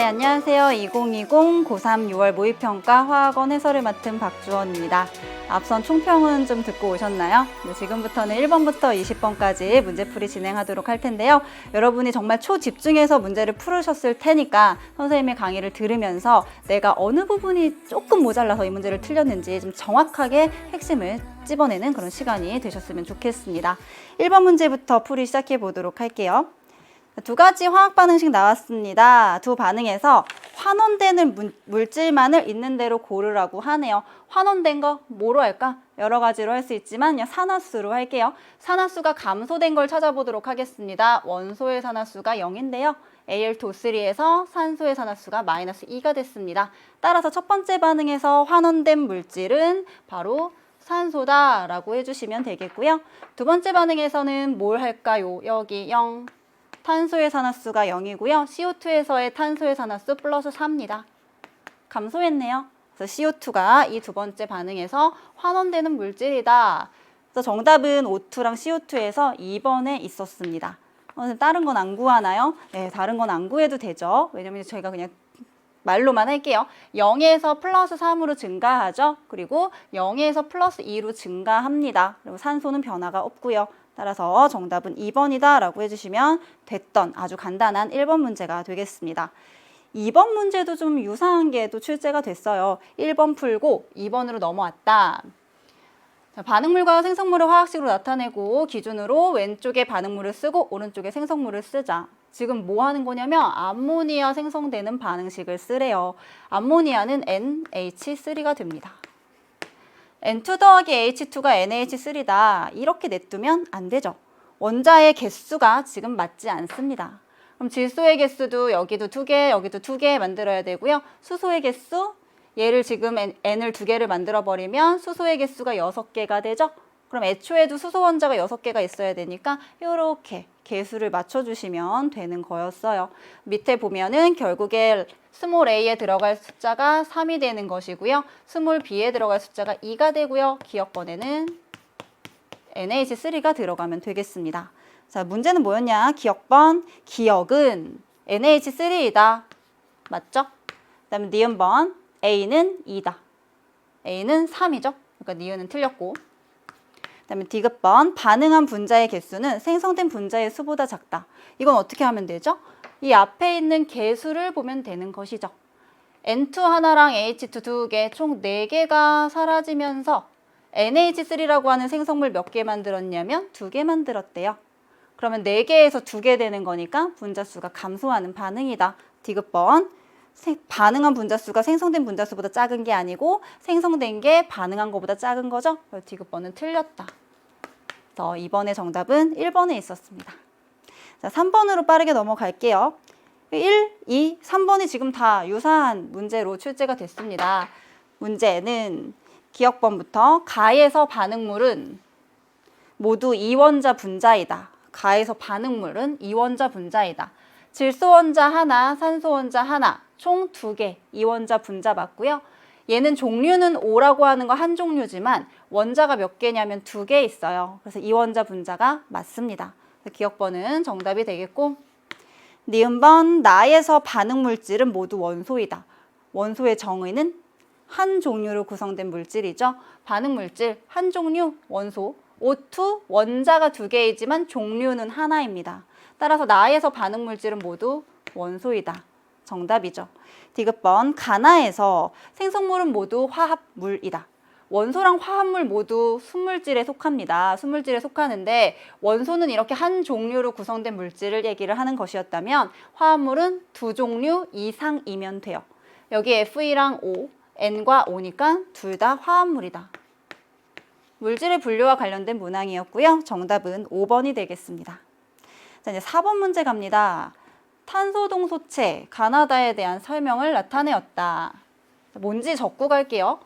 안녕하세요. 2020 고3 6월 모의평가 화학원 해설을 맡은 박주원입니다. 앞선 총평은 좀 듣고 오셨나요? 네, 지금부터는 1번부터 20번까지 문제풀이 진행하도록 할 텐데요. 여러분이 정말 초집중해서 문제를 풀으셨을 테니까 선생님의 강의를 들으면서 내가 어느 부분이 조금 모자라서 이 문제를 틀렸는지 좀 정확하게 핵심을 찝어내는 그런 시간이 되셨으면 좋겠습니다. 1번 문제부터 풀이 시작해 보도록 할게요. 두 가지 화학 반응식 나왔습니다. 두 반응에서 환원되는 물질만을 있는 대로 고르라고 하네요. 환원된 거 뭐로 할까? 여러 가지로 할 수 있지만 그냥 산화수로 할게요. 산화수가 감소된 걸 찾아보도록 하겠습니다. 원소의 산화수가 0인데요. Al2O3에서 산소의 산화수가 마이너스 2가 됐습니다. 따라서 첫 번째 반응에서 환원된 물질은 바로 산소다라고 해주시면 되겠고요. 두 번째 반응에서는 뭘 할까요? 여기 0. 탄소의 산화수가 0이고요. CO2에서의 탄소의 산화수 플러스 4입니다. 감소했네요. 그래서 CO2가 이 두 번째 반응에서 환원되는 물질이다. 그래서 정답은 O2랑 CO2에서 2번에 있었습니다. 다른 건 안 구하나요? 네, 다른 건 안 구해도 되죠. 왜냐면 저희가 그냥 말로만 할게요. 0에서 플러스 3으로 증가하죠. 그리고 0에서 플러스 2로 증가합니다. 그리고 산소는 변화가 없고요. 따라서 정답은 2번이다 라고 해주시면 됐던 아주 간단한 1번 문제가 되겠습니다. 2번 문제도 좀 유사한 게 또 출제가 됐어요. 1번 풀고 2번으로 넘어왔다. 자, 반응물과 생성물을 화학식으로 나타내고 기준으로 왼쪽에 반응물을 쓰고 오른쪽에 생성물을 쓰자. 지금 뭐 하는 거냐면 암모니아 생성되는 반응식을 쓰래요. 암모니아는 NH3가 됩니다. N2 더하기 H2가 NH3다. 이렇게 냅두면 안 되죠. 원자의 개수가 지금 맞지 않습니다. 그럼 질소의 개수도 여기도 2개, 여기도 2개 만들어야 되고요. 수소의 개수, 얘를 지금 N을 2개를 만들어버리면 수소의 개수가 6개가 되죠. 그럼 애초에도 수소 원자가 6개가 있어야 되니까 이렇게 개수를 맞춰주시면 되는 거였어요. 밑에 보면은 결국에 스몰 a에 들어갈 숫자가 3이 되는 것이고요. 스몰 b에 들어갈 숫자가 2가 되고요. 기억번에는 NH3가 들어가면 되겠습니다. 자, 문제는 뭐였냐? 기억번, 기억은 NH3이다. 맞죠? 그 다음에 니은번, A는 2다. A는 3이죠. 그러니까 니은은 틀렸고. 그다음에 디귿번, 반응한 분자의 개수는 생성된 분자의 수보다 작다. 이건 어떻게 하면 되죠? 이 앞에 있는 개수를 보면 되는 것이죠. N2 하나랑 H2 2개, 총 4개가 사라지면서 NH3라고 하는 생성물 몇 개 만들었냐면 2개 만들었대요. 그러면 4개에서 2개 되는 거니까 분자수가 감소하는 반응이다. 디귿번, 반응한 분자수가 생성된 분자수보다 작은 게 아니고 생성된 게 반응한 것보다 작은 거죠. 디귿번은 틀렸다. 그래서 2번의 정답은 1번에 있었습니다. 자, 3번으로 빠르게 넘어갈게요. 1, 2, 3번이 지금 다 유사한 문제로 출제가 됐습니다. 문제는 기억번부터 가에서 반응물은 모두 이원자 분자이다. 가에서 반응물은 이원자 분자이다. 질소 원자 하나, 산소 원자 하나, 총 2개 이원자 분자 맞고요. 얘는 종류는 O라고 하는 거 한 종류지만 원자가 몇 개냐면 2개 있어요. 그래서 이원자 분자가 맞습니다. 기억번은 정답이 되겠고, 니은번, 나에서 반응 물질은 모두 원소이다. 원소의 정의는 한 종류로 구성된 물질이죠. 반응 물질 한 종류 원소. O2 원자가 2개이지만 종류는 하나입니다. 따라서 나에서 반응 물질은 모두 원소이다. 정답이죠. 디귿번, 가나에서 생성물은 모두 화합물이다. 원소랑 화합물 모두 순물질에 속합니다. 순물질에 속하는데 원소는 이렇게 한 종류로 구성된 물질을 얘기를 하는 것이었다면 화합물은 2종류 이상이면 돼요. 여기 Fe랑 O, N과 O니까 둘 다 화합물이다. 물질의 분류와 관련된 문항이었고요. 정답은 5번이 되겠습니다. 자, 이제 4번 문제 갑니다. 탄소동소체, 가나다에 대한 설명을 나타내었다. 뭔지 적고 갈게요.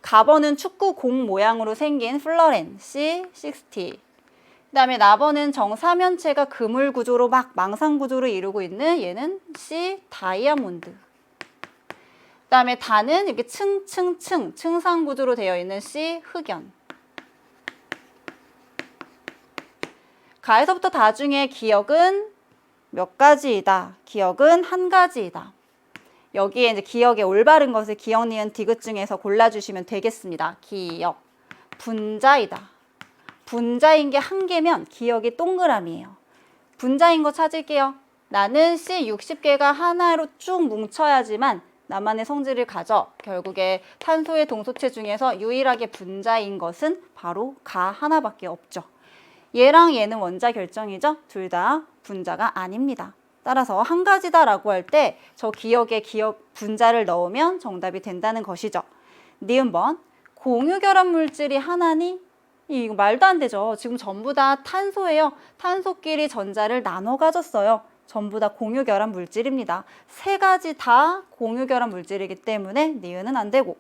가번은 축구 공 모양으로 생긴 플러렌, C60. 그 다음에 나번은 정사면체가 그물 구조로 막 망상 구조를 이루고 있는 얘는 C 다이아몬드. 그 다음에 단은 이렇게 층상 구조로 되어 있는 C 흑연. 가에서부터 다 중에 기억은 몇 가지이다. 기억은 한 가지이다. 여기에 이제 기억의 올바른 것을 기억, 니은, 디귿 중에서 골라주시면 되겠습니다. 기억. 분자이다. 분자인 게 한 개면 기억이 동그라미예요. 분자인 거 찾을게요. 나는 C 60개가 하나로 쭉 뭉쳐야지만 나만의 성질을 가져. 결국에 탄소의 동소체 중에서 유일하게 분자인 것은 바로 가 하나밖에 없죠. 얘랑 얘는 원자 결정이죠. 둘 다 분자가 아닙니다. 따라서 한 가지다라고 할 때 저 기억에 기억 분자를 넣으면 정답이 된다는 것이죠. 니은번 공유결합 물질이 하나니? 이거 말도 안 되죠. 지금 전부 다 탄소예요. 탄소끼리 전자를 나눠 가졌어요. 전부 다 공유결합 물질입니다. 세 가지 다 공유결합 물질이기 때문에 니은은 안 되고.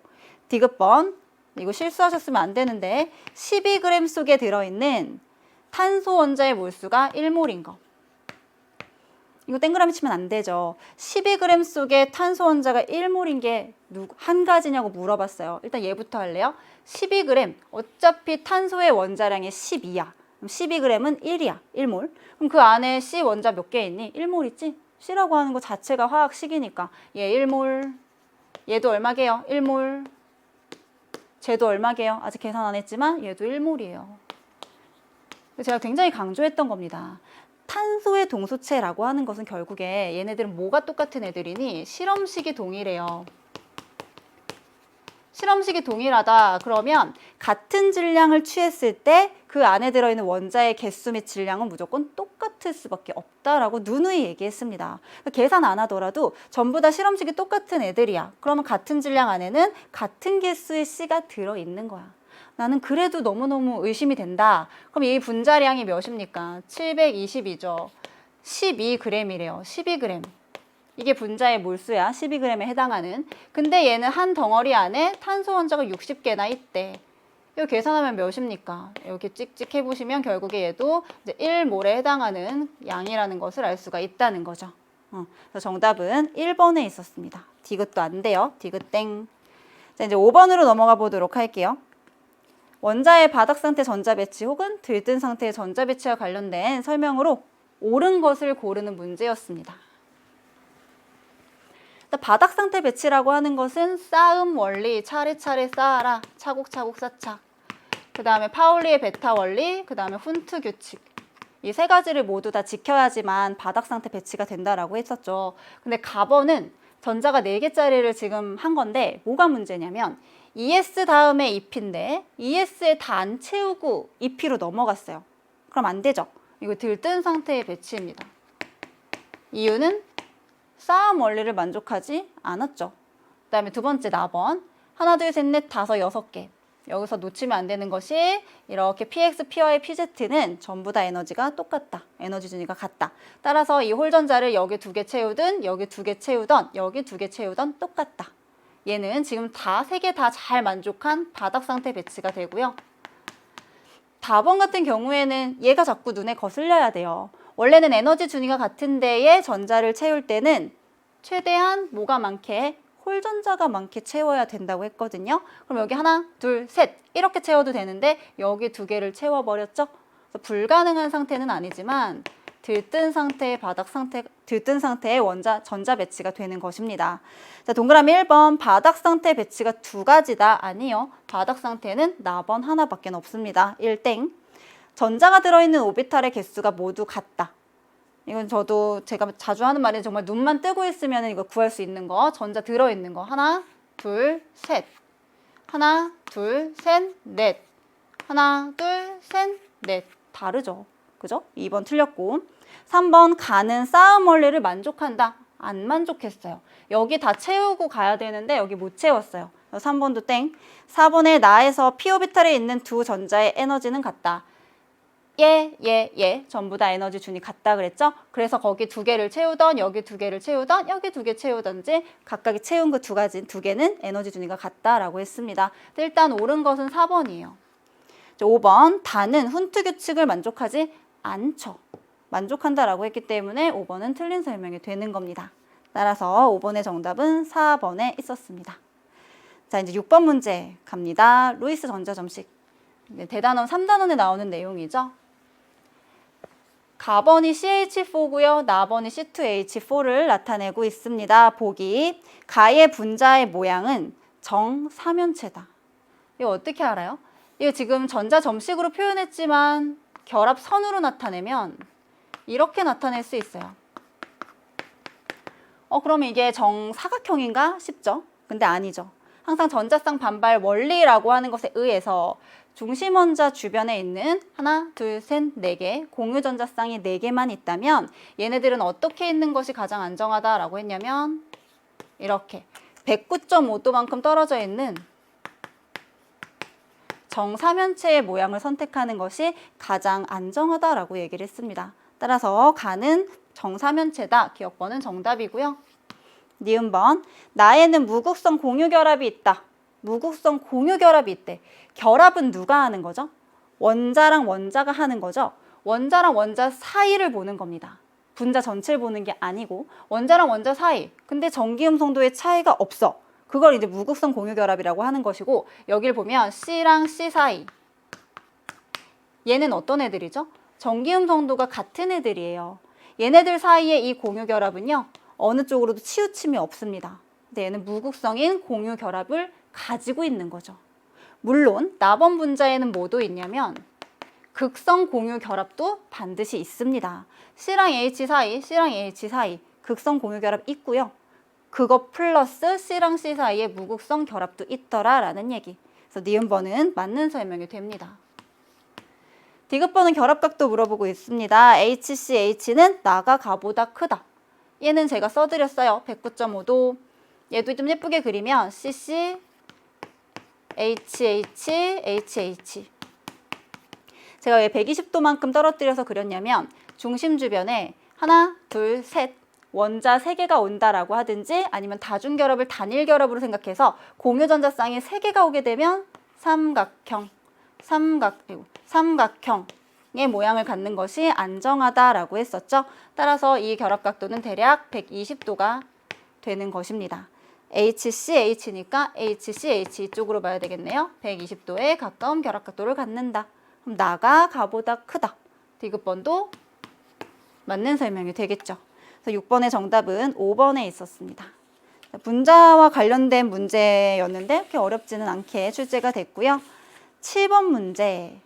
디귿번 이거 실수하셨으면 안 되는데 12g 속에 들어있는 탄소 원자의 몰수가 1몰인 거. 이거 땡그라미 치면 안 되죠. 12g 속에 탄소 원자가 1몰인 게 한 가지냐고 물어봤어요. 일단 얘부터 할래요. 12g, 어차피 탄소의 원자량이 12야. 그럼 12g은 1이야, 1몰. 그럼 그 안에 C 원자 몇 개 있니? 1몰 있지? C라고 하는 거 자체가 화학식이니까 얘 1몰, 얘도 얼마게요? 1몰. 쟤도 얼마게요? 아직 계산 안 했지만 얘도 1몰이에요. 제가 굉장히 강조했던 겁니다. 탄소의 동소체라고 하는 것은 결국에 얘네들은 뭐가 똑같은 애들이니? 실험식이 동일해요. 실험식이 동일하다 그러면 같은 질량을 취했을 때 그 안에 들어있는 원자의 개수 및 질량은 무조건 똑같을 수밖에 없다라고 누누이 얘기했습니다. 계산 안 하더라도 전부 다 실험식이 똑같은 애들이야. 그러면 같은 질량 안에는 같은 개수의 C가 들어있는 거야. 나는 그래도 너무너무 의심이 된다. 그럼 이 분자량이 몇입니까? 722죠. 12g이래요. 12g. 이게 분자의 몰수야. 12g에 해당하는. 근데 얘는 한 덩어리 안에 탄소 원자가 60개나 있대. 이거 계산하면 몇입니까? 이렇게 찍찍 해보시면 결국에 얘도 이제 1몰에 해당하는 양이라는 것을 알 수가 있다는 거죠. 그래서 정답은 1번에 있었습니다. 디귿도 안 돼요. 디귿 땡. 자, 이제 5번으로 넘어가 보도록 할게요. 원자의 바닥 상태 전자 배치 혹은 들뜬 상태의 전자 배치와 관련된 설명으로 옳은 것을 고르는 문제였습니다. 바닥 상태 배치라고 하는 것은 쌓음 원리, 차례차례 쌓아라, 차곡차곡 쌓자. 그 다음에 파울리의 베타 원리, 그 다음에 훈트 규칙. 이 세 가지를 모두 다 지켜야지만 바닥 상태 배치가 된다라고 했었죠. 근데 가번은 전자가 4개짜리를 지금 한 건데 뭐가 문제냐면 ES 다음에 EP인데 ES에 다 안 채우고 EP로 넘어갔어요. 그럼 안 되죠. 이거 들뜬 상태의 배치입니다. 이유는 쌓음 원리를 만족하지 않았죠. 그 다음에 두 번째 나번. 하나, 둘, 셋, 넷, 다섯, 6개. 여기서 놓치면 안 되는 것이 이렇게 PX, PY, PZ는 전부 다 에너지가 똑같다. 에너지 준위가 같다. 따라서 이 홀전자를 여기 2개 채우든 여기 2개 채우던 여기 2개 채우던 똑같다. 얘는 지금 다 3개 다 잘 만족한 바닥 상태 배치가 되고요. 다번 같은 경우에는 얘가 자꾸 눈에 거슬려야 돼요. 원래는 에너지 준위가 같은 데에 전자를 채울 때는 최대한 뭐가 많게? 홀전자가 많게 채워야 된다고 했거든요. 그럼 여기 하나, 둘, 셋 이렇게 채워도 되는데 여기 2개를 채워버렸죠. 그래서 불가능한 상태는 아니지만 들뜬 상태의 바닥 상태, 들뜬 상태의 전자 배치가 되는 것입니다. 자, 동그라미 1번 바닥 상태 배치가 2가지다. 아니요. 바닥 상태는 나번 하나밖에 없습니다. 1땡. 전자가 들어있는 오비탈의 개수가 모두 같다. 이건 제가 자주 하는 말이 정말 눈만 뜨고 있으면 이거 구할 수 있는 거. 전자 들어있는 거. 하나, 둘, 셋. 하나, 둘, 셋, 넷. 하나, 둘, 셋, 넷. 다르죠. 그죠? 2번 틀렸고. 3번 가는 쌓음 원리를 만족한다. 안 만족했어요. 여기 다 채우고 가야 되는데 여기 못 채웠어요. 3번도 땡. 4번에 나에서 p 오비탈에 있는 두 전자의 에너지는 같다. 전부 다 에너지 준이 같다 그랬죠? 그래서 거기 2개를 채우던 여기 2개를 채우던 여기 2개 채우던지 각각이 채운 그 2개는 에너지 준위가 같다라고 했습니다. 일단 옳은 것은 4번이에요. 5번 다는 훈트 규칙을 만족하지 않죠. 만족한다라고 했기 때문에 5번은 틀린 설명이 되는 겁니다. 따라서 5번의 정답은 4번에 있었습니다. 자, 이제 6번 문제 갑니다. 루이스 전자점식. 대단원 3단원에 나오는 내용이죠. 가번이 CH4고요. 나번이 C2H4를 나타내고 있습니다. 보기. 가의 분자의 모양은 정사면체다. 이거 어떻게 알아요? 이거 지금 전자점식으로 표현했지만 결합선으로 나타내면 이렇게 나타낼 수 있어요. 그러면 이게 정사각형인가 싶죠? 근데 아니죠. 항상 전자쌍 반발 원리라고 하는 것에 의해서 중심원자 주변에 있는 하나, 둘, 셋, 네 개 공유 전자쌍이 4개만 있다면 얘네들은 어떻게 있는 것이 가장 안정하다라고 했냐면 이렇게 109.5도만큼 떨어져 있는 정사면체의 모양을 선택하는 것이 가장 안정하다라고 얘기를 했습니다. 따라서 가는 정사면체다. 기억번은 정답이고요. 니은번, 나에는 무극성 공유결합이 있다. 무극성 공유결합이 있대. 결합은 누가 하는 거죠? 원자랑 원자가 하는 거죠. 원자랑 원자 사이를 보는 겁니다. 분자 전체를 보는 게 아니고 원자랑 원자 사이. 근데 전기음 성도의 차이가 없어. 그걸 이제 무극성 공유결합이라고 하는 것이고 여기를 보면 C랑 C 사이. 얘는 어떤 애들이죠? 전기음 성도가 같은 애들이에요. 얘네들 사이의 이 공유결합은요. 어느 쪽으로도 치우침이 없습니다. 근데 얘는 무극성인 공유결합을 가지고 있는 거죠. 물론 나번 분자에는 뭐도 있냐면 극성 공유결합도 반드시 있습니다. C랑 H 사이, C랑 H 사이 극성 공유결합 있고요. 그거 플러스 C랑 C 사이에 무극성 결합도 있더라라는 얘기. 그래서 니은번은 맞는 설명이 됩니다. 디귿번은 결합각도 물어보고 있습니다. HCH는 나가 가보다 크다. 얘는 제가 써드렸어요. 109.5도. 얘도 좀 예쁘게 그리면 CC, HH, HH. 제가 왜 120도만큼 떨어뜨려서 그렸냐면 중심 주변에 하나, 둘, 셋 원자 3개가 온다라고 하든지 아니면 다중결합을 단일결합으로 생각해서 공유전자쌍이 3개가 오게 되면 삼각형의 모양을 갖는 것이 안정하다라고 했었죠. 따라서 이 결합각도는 대략 120도가 되는 것입니다. HCH니까 HCH 이쪽으로 봐야 되겠네요. 120도에 가까운 결합각도를 갖는다. 그럼 나가 가보다 크다. 디귿번도 맞는 설명이 되겠죠. 그래서 6번의 정답은 5번에 있었습니다. 분자와 관련된 문제였는데 그렇게 어렵지는 않게 출제가 됐고요. 7번 문제.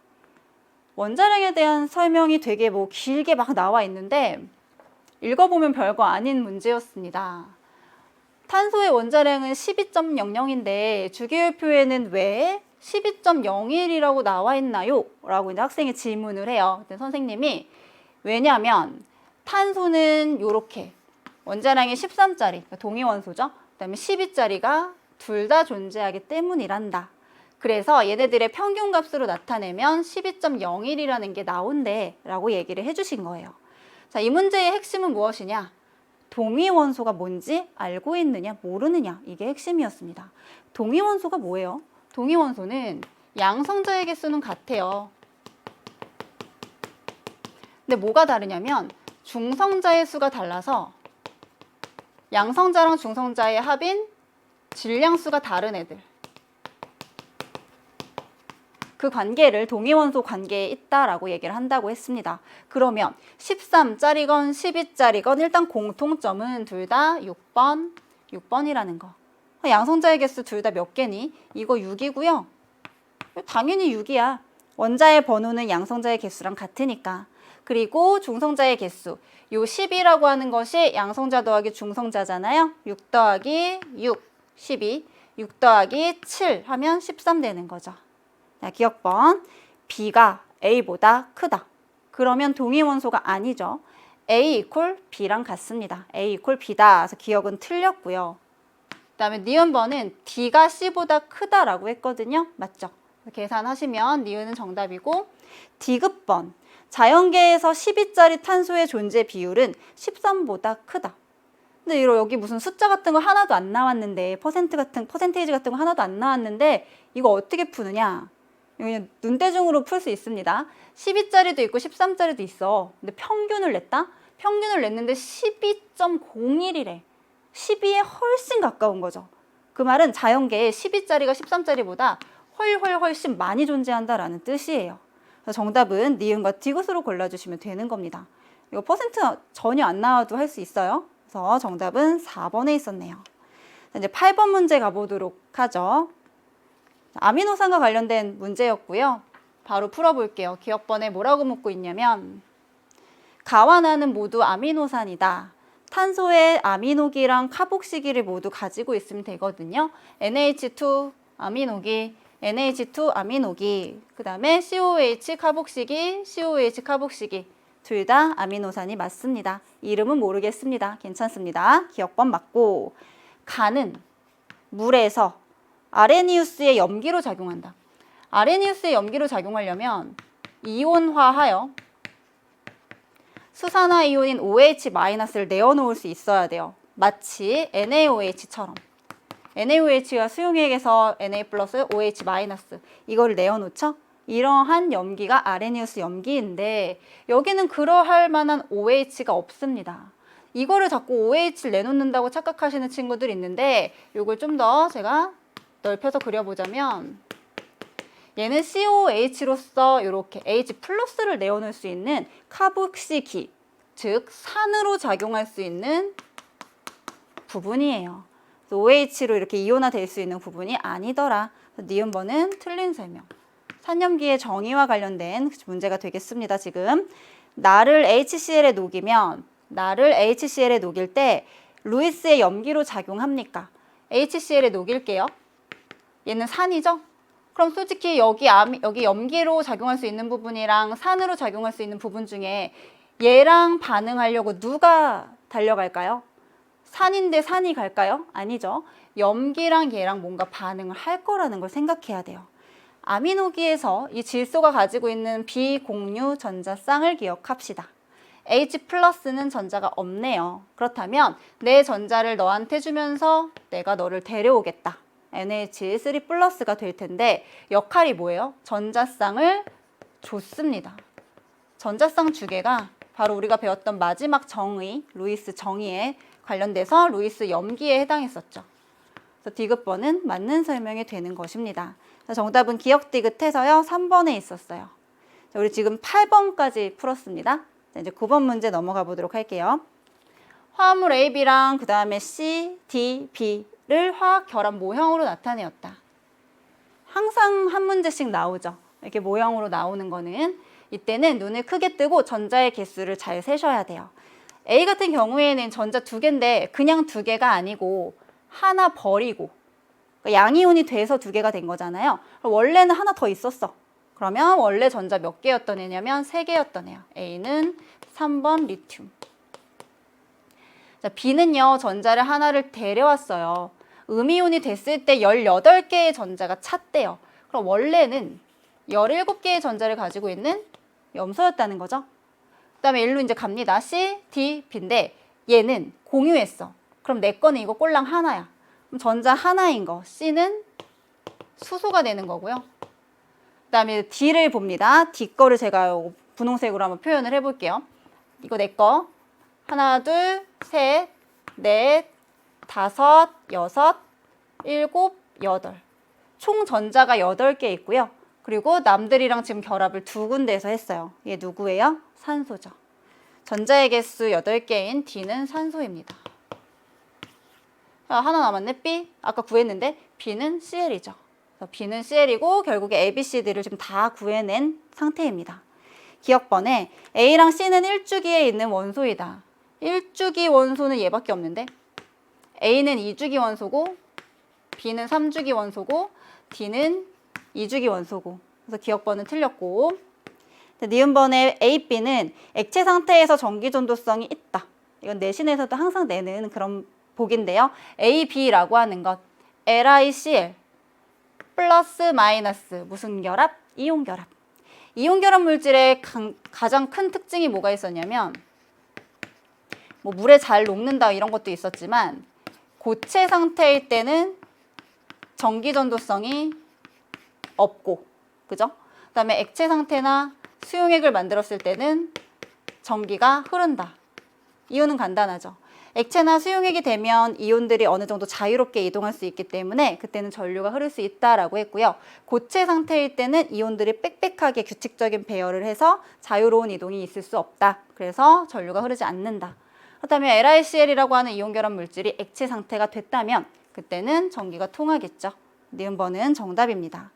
원자량에 대한 설명이 되게 길게 막 나와 있는데 읽어보면 별거 아닌 문제였습니다. 탄소의 원자량은 12.00인데 주기율표에는 왜 12.01이라고 나와 있나요? 라고 이제 학생이 질문을 해요. 그때 선생님이 왜냐하면 탄소는 이렇게 원자량이 13짜리, 동위원소죠. 그다음에 12짜리가 둘 다 존재하기 때문이란다. 그래서 얘네들의 평균값으로 나타내면 12.01이라는 게 나온대 라고 얘기를 해주신 거예요. 자, 이 문제의 핵심은 무엇이냐? 동위원소가 뭔지 알고 있느냐 모르느냐 이게 핵심이었습니다. 동위원소가 뭐예요? 동위원소는 양성자의 개수는 같아요. 근데 뭐가 다르냐면 중성자의 수가 달라서 양성자랑 중성자의 합인 질량수가 다른 애들. 그 관계를 동위원소 관계에 있다라고 얘기를 한다고 했습니다. 그러면 13짜리건 12짜리건 일단 공통점은 둘 다 6번이라는 거. 양성자의 개수 둘 다 몇 개니? 이거 6이고요. 당연히 6이야. 원자의 번호는 양성자의 개수랑 같으니까. 그리고 중성자의 개수. 요 10이라고 하는 것이 양성자 더하기 중성자잖아요. 6 더하기 6, 12. 6 더하기 7 하면 13 되는 거죠. 자, 기억번. B가 A보다 크다. 그러면 동위원소가 아니죠. A 이퀄 B랑 같습니다. A 이퀄 B다. 그래서 기억은 틀렸고요. 그 다음에 니은번은 D가 C보다 크다라고 했거든요. 맞죠? 계산하시면 니은은 정답이고 디귿번. 자연계에서 12짜리 탄소의 존재 비율은 13보다 크다. 근데 여기 무슨 숫자 같은 거 하나도 안 나왔는데 퍼센테이지 같은 거 하나도 안 나왔는데 이거 어떻게 푸느냐? 그냥 눈대중으로 풀 수 있습니다. 12짜리도 있고 13짜리도 있어. 근데 평균을 냈다? 평균을 냈는데 12.01이래. 12에 훨씬 가까운 거죠. 그 말은 자연계에 12짜리가 13짜리보다 훨씬 많이 존재한다라는 뜻이에요. 그래서 정답은 니은과 디귿으로 골라주시면 되는 겁니다. 이거 퍼센트 전혀 안 나와도 할 수 있어요. 그래서 정답은 4번에 있었네요. 이제 8번 문제 가보도록 하죠. 아미노산과 관련된 문제였고요. 바로 풀어볼게요. 기억번에 뭐라고 묻고 있냐면 가와 나는 모두 아미노산이다. 탄소의 아미노기랑 카복시기를 모두 가지고 있으면 되거든요. NH2 아미노기, NH2 아미노기, 그 다음에 COH 카복시기, COH 카복시기 둘 다 아미노산이 맞습니다. 이름은 모르겠습니다. 괜찮습니다. 기억번 맞고 가는 물에서 아레니우스의 염기로 작용한다. 아레니우스의 염기로 작용하려면 이온화하여 수산화 이온인 OH-를 내어놓을 수 있어야 돼요. 마치 NaOH처럼. NaOH가 수용액에서 Na 플러스 OH 마이너스 이거를 내어놓죠? 이러한 염기가 아레니우스 염기인데 여기는 그러할 만한 OH가 없습니다. 이거를 자꾸 OH를 내놓는다고 착각하시는 친구들 있는데 이걸 좀 더 제가 넓혀서 그려보자면 얘는 COH로서 이렇게 H 플러스를 내어놓을 수 있는 카복시기, 즉 산으로 작용할 수 있는 부분이에요. OH로 이렇게 이온화될 수 있는 부분이 아니더라. 니은번은 틀린 설명. 산염기의 정의와 관련된 문제가 되겠습니다. 지금 나를 HCl에 녹이면 나를 HCl에 녹일 때 루이스의 염기로 작용합니까? HCl에 녹일게요. 얘는 산이죠? 그럼 솔직히 여기 염기로 작용할 수 있는 부분이랑 산으로 작용할 수 있는 부분 중에 얘랑 반응하려고 누가 달려갈까요? 산인데 산이 갈까요? 아니죠. 염기랑 얘랑 뭔가 반응을 할 거라는 걸 생각해야 돼요. 아미노기에서 이 질소가 가지고 있는 비공유 전자쌍을 기억합시다. H+는 전자가 없네요. 그렇다면 내 전자를 너한테 주면서 내가 너를 데려오겠다. NH3+가 될 텐데 역할이 뭐예요? 전자쌍을 줬습니다. 전자쌍 주계가 바로 우리가 배웠던 마지막 정의, 루이스 정의에 관련돼서 루이스 염기에 해당했었죠. 그래서 디귿번은 맞는 설명이 되는 것입니다. 정답은 기억 디귿해서요. 3번에 있었어요. 자, 우리 지금 8번까지 풀었습니다. 자, 이제 9번 문제 넘어가 보도록 할게요. 화합물 AB랑 그 다음에 C, D, B를 화학 결합 모형으로 나타내었다. 항상 한 문제씩 나오죠. 이렇게 모형으로 나오는 거는 이때는 눈을 크게 뜨고 전자의 개수를 잘 세셔야 돼요. A 같은 경우에는 전자 2개인데 그냥 2개가 아니고 하나 버리고 그러니까 양이온이 돼서 2개가 된 거잖아요. 원래는 하나 더 있었어. 그러면 원래 전자 몇 개였던 애냐면 3개였던 애야. A는 3번 리튬. 자, B는요. 전자를 하나를 데려왔어요. 음이온이 됐을 때 18개의 전자가 찼대요. 그럼 원래는 17개의 전자를 가지고 있는 염소였다는 거죠. 그 다음에 일로 이제 갑니다. C, D, B인데 얘는 공유했어. 그럼 내 거는 이거 꼴랑 하나야. 그럼 전자 하나인 거 C는 수소가 되는 거고요. 그 다음에 D를 봅니다. D 거를 제가 분홍색으로 한번 표현을 해볼게요. 이거 내 거. 하나, 둘, 셋, 넷, 다섯, 여섯, 일곱, 여덟. 총 전자가 8개 있고요. 그리고 남들이랑 지금 결합을 2군데에서 했어요. 이게 누구예요? 산소죠. 전자의 개수 8개인 D는 산소입니다. 하나 남았네. B. 아까 구했는데 B는 Cl이죠. B는 Cl이고 결국에 A, B, C, D를 지금 다 구해낸 상태입니다. 기억번에 A랑 C는 1주기에 있는 원소이다. 1주기 원소는 얘밖에 없는데 A는 2주기 원소고 B는 3주기 원소고 D는 2주기 원소고 그래서 기억번은 틀렸고 니은번의 A, B는 액체 상태에서 전기 전도성이 있다. 이건 내신에서도 항상 내는 그런 복인데요. A, B라고 하는 것 LiCl 플러스 마이너스 무슨 결합? 이온 결합. 이온 결합 물질의 가장 큰 특징이 뭐가 있었냐면 뭐 물에 잘 녹는다 이런 것도 있었지만 고체 상태일 때는 전기 전도성이 없고 그죠? 그 다음에 액체 상태나 수용액을 만들었을 때는 전기가 흐른다. 이유는 간단하죠. 액체나 수용액이 되면 이온들이 어느 정도 자유롭게 이동할 수 있기 때문에 그때는 전류가 흐를 수 있다라고 했고요. 고체 상태일 때는 이온들이 빽빽하게 규칙적인 배열을 해서 자유로운 이동이 있을 수 없다. 그래서 전류가 흐르지 않는다. 그렇다면 LiCl이라고 하는 이온 결합 물질이 액체 상태가 됐다면 그때는 전기가 통하겠죠. 니은번은 정답입니다.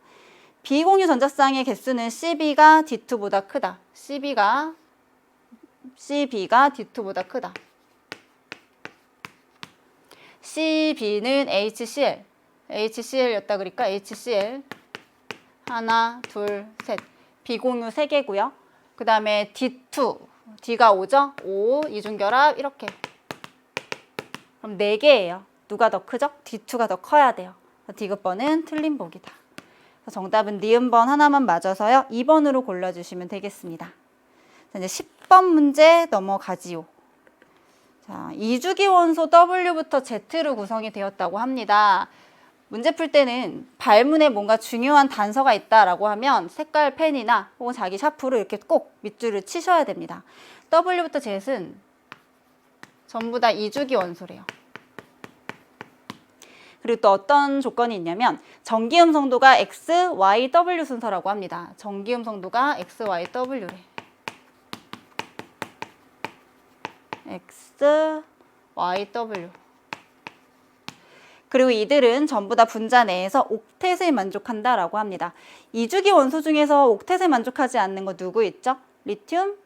비공유 전자쌍의 개수는 CB가 D2보다 크다. CB가 D2보다 크다. CB는 HCl였다 그러니까 HCl 하나, 둘, 셋. 비공유 3개고요. 그 다음에 D2, D가 5죠? 5, 이중결합 이렇게. 그럼 4개예요. 누가 더 크죠? D2가 더 커야 돼요. 디귿번은 틀린 보기다. 정답은 니은번 하나만 맞아서요. 2번으로 골라주시면 되겠습니다. 자, 이제 10번 문제 넘어가지요. 자, 이주기 원소 W부터 Z로 구성이 되었다고 합니다. 문제 풀 때는 발문에 뭔가 중요한 단서가 있다라고 하면 색깔 펜이나 혹은 자기 샤프로 이렇게 꼭 밑줄을 치셔야 됩니다. W부터 Z는 전부 다 이주기 원소래요. 그리고 또 어떤 조건이 있냐면 전기음 성도가 X, Y, W 순서라고 합니다. 전기음 성도가 X, Y, W래. X, Y, W. 그리고 이들은 전부 다 분자 내에서 옥텟을 만족한다라고 합니다. 이주기 원소 중에서 옥텟을 만족하지 않는 거 누구 있죠? 리튬,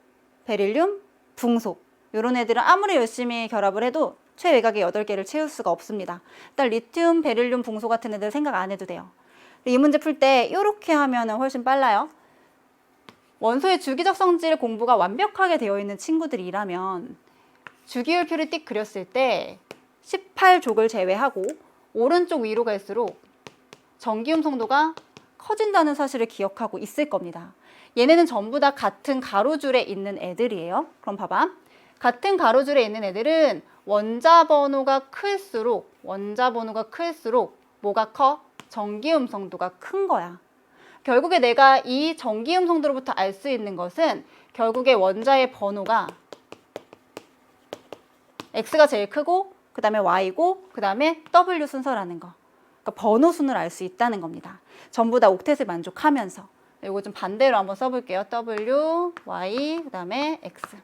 베릴륨, 붕소. 이런 애들은 아무리 열심히 결합을 해도 최외곽의 8개를 채울 수가 없습니다. 일단 리튬, 베릴륨, 붕소 같은 애들 생각 안 해도 돼요. 이 문제 풀 때 이렇게 하면 훨씬 빨라요. 원소의 주기적 성질 공부가 완벽하게 되어 있는 친구들이라면 주기율표를 띡 그렸을 때 18족을 제외하고 오른쪽 위로 갈수록 전기음 성도가 커진다는 사실을 기억하고 있을 겁니다. 얘네는 전부 다 같은 가로줄에 있는 애들이에요. 그럼 봐봐. 같은 가로줄에 있는 애들은 원자 번호가 클수록 뭐가 커? 전기음 성도가 큰 거야. 결국에 내가 이 전기음 성도로부터 알 수 있는 것은 결국에 원자의 번호가 X가 제일 크고 그 다음에 Y고 그 다음에 W 순서라는 거. 그러니까 번호 순을 알 수 있다는 겁니다. 전부 다 옥텟을 만족하면서. 이거 좀 반대로 한번 써볼게요. W, Y, 그 다음에 X.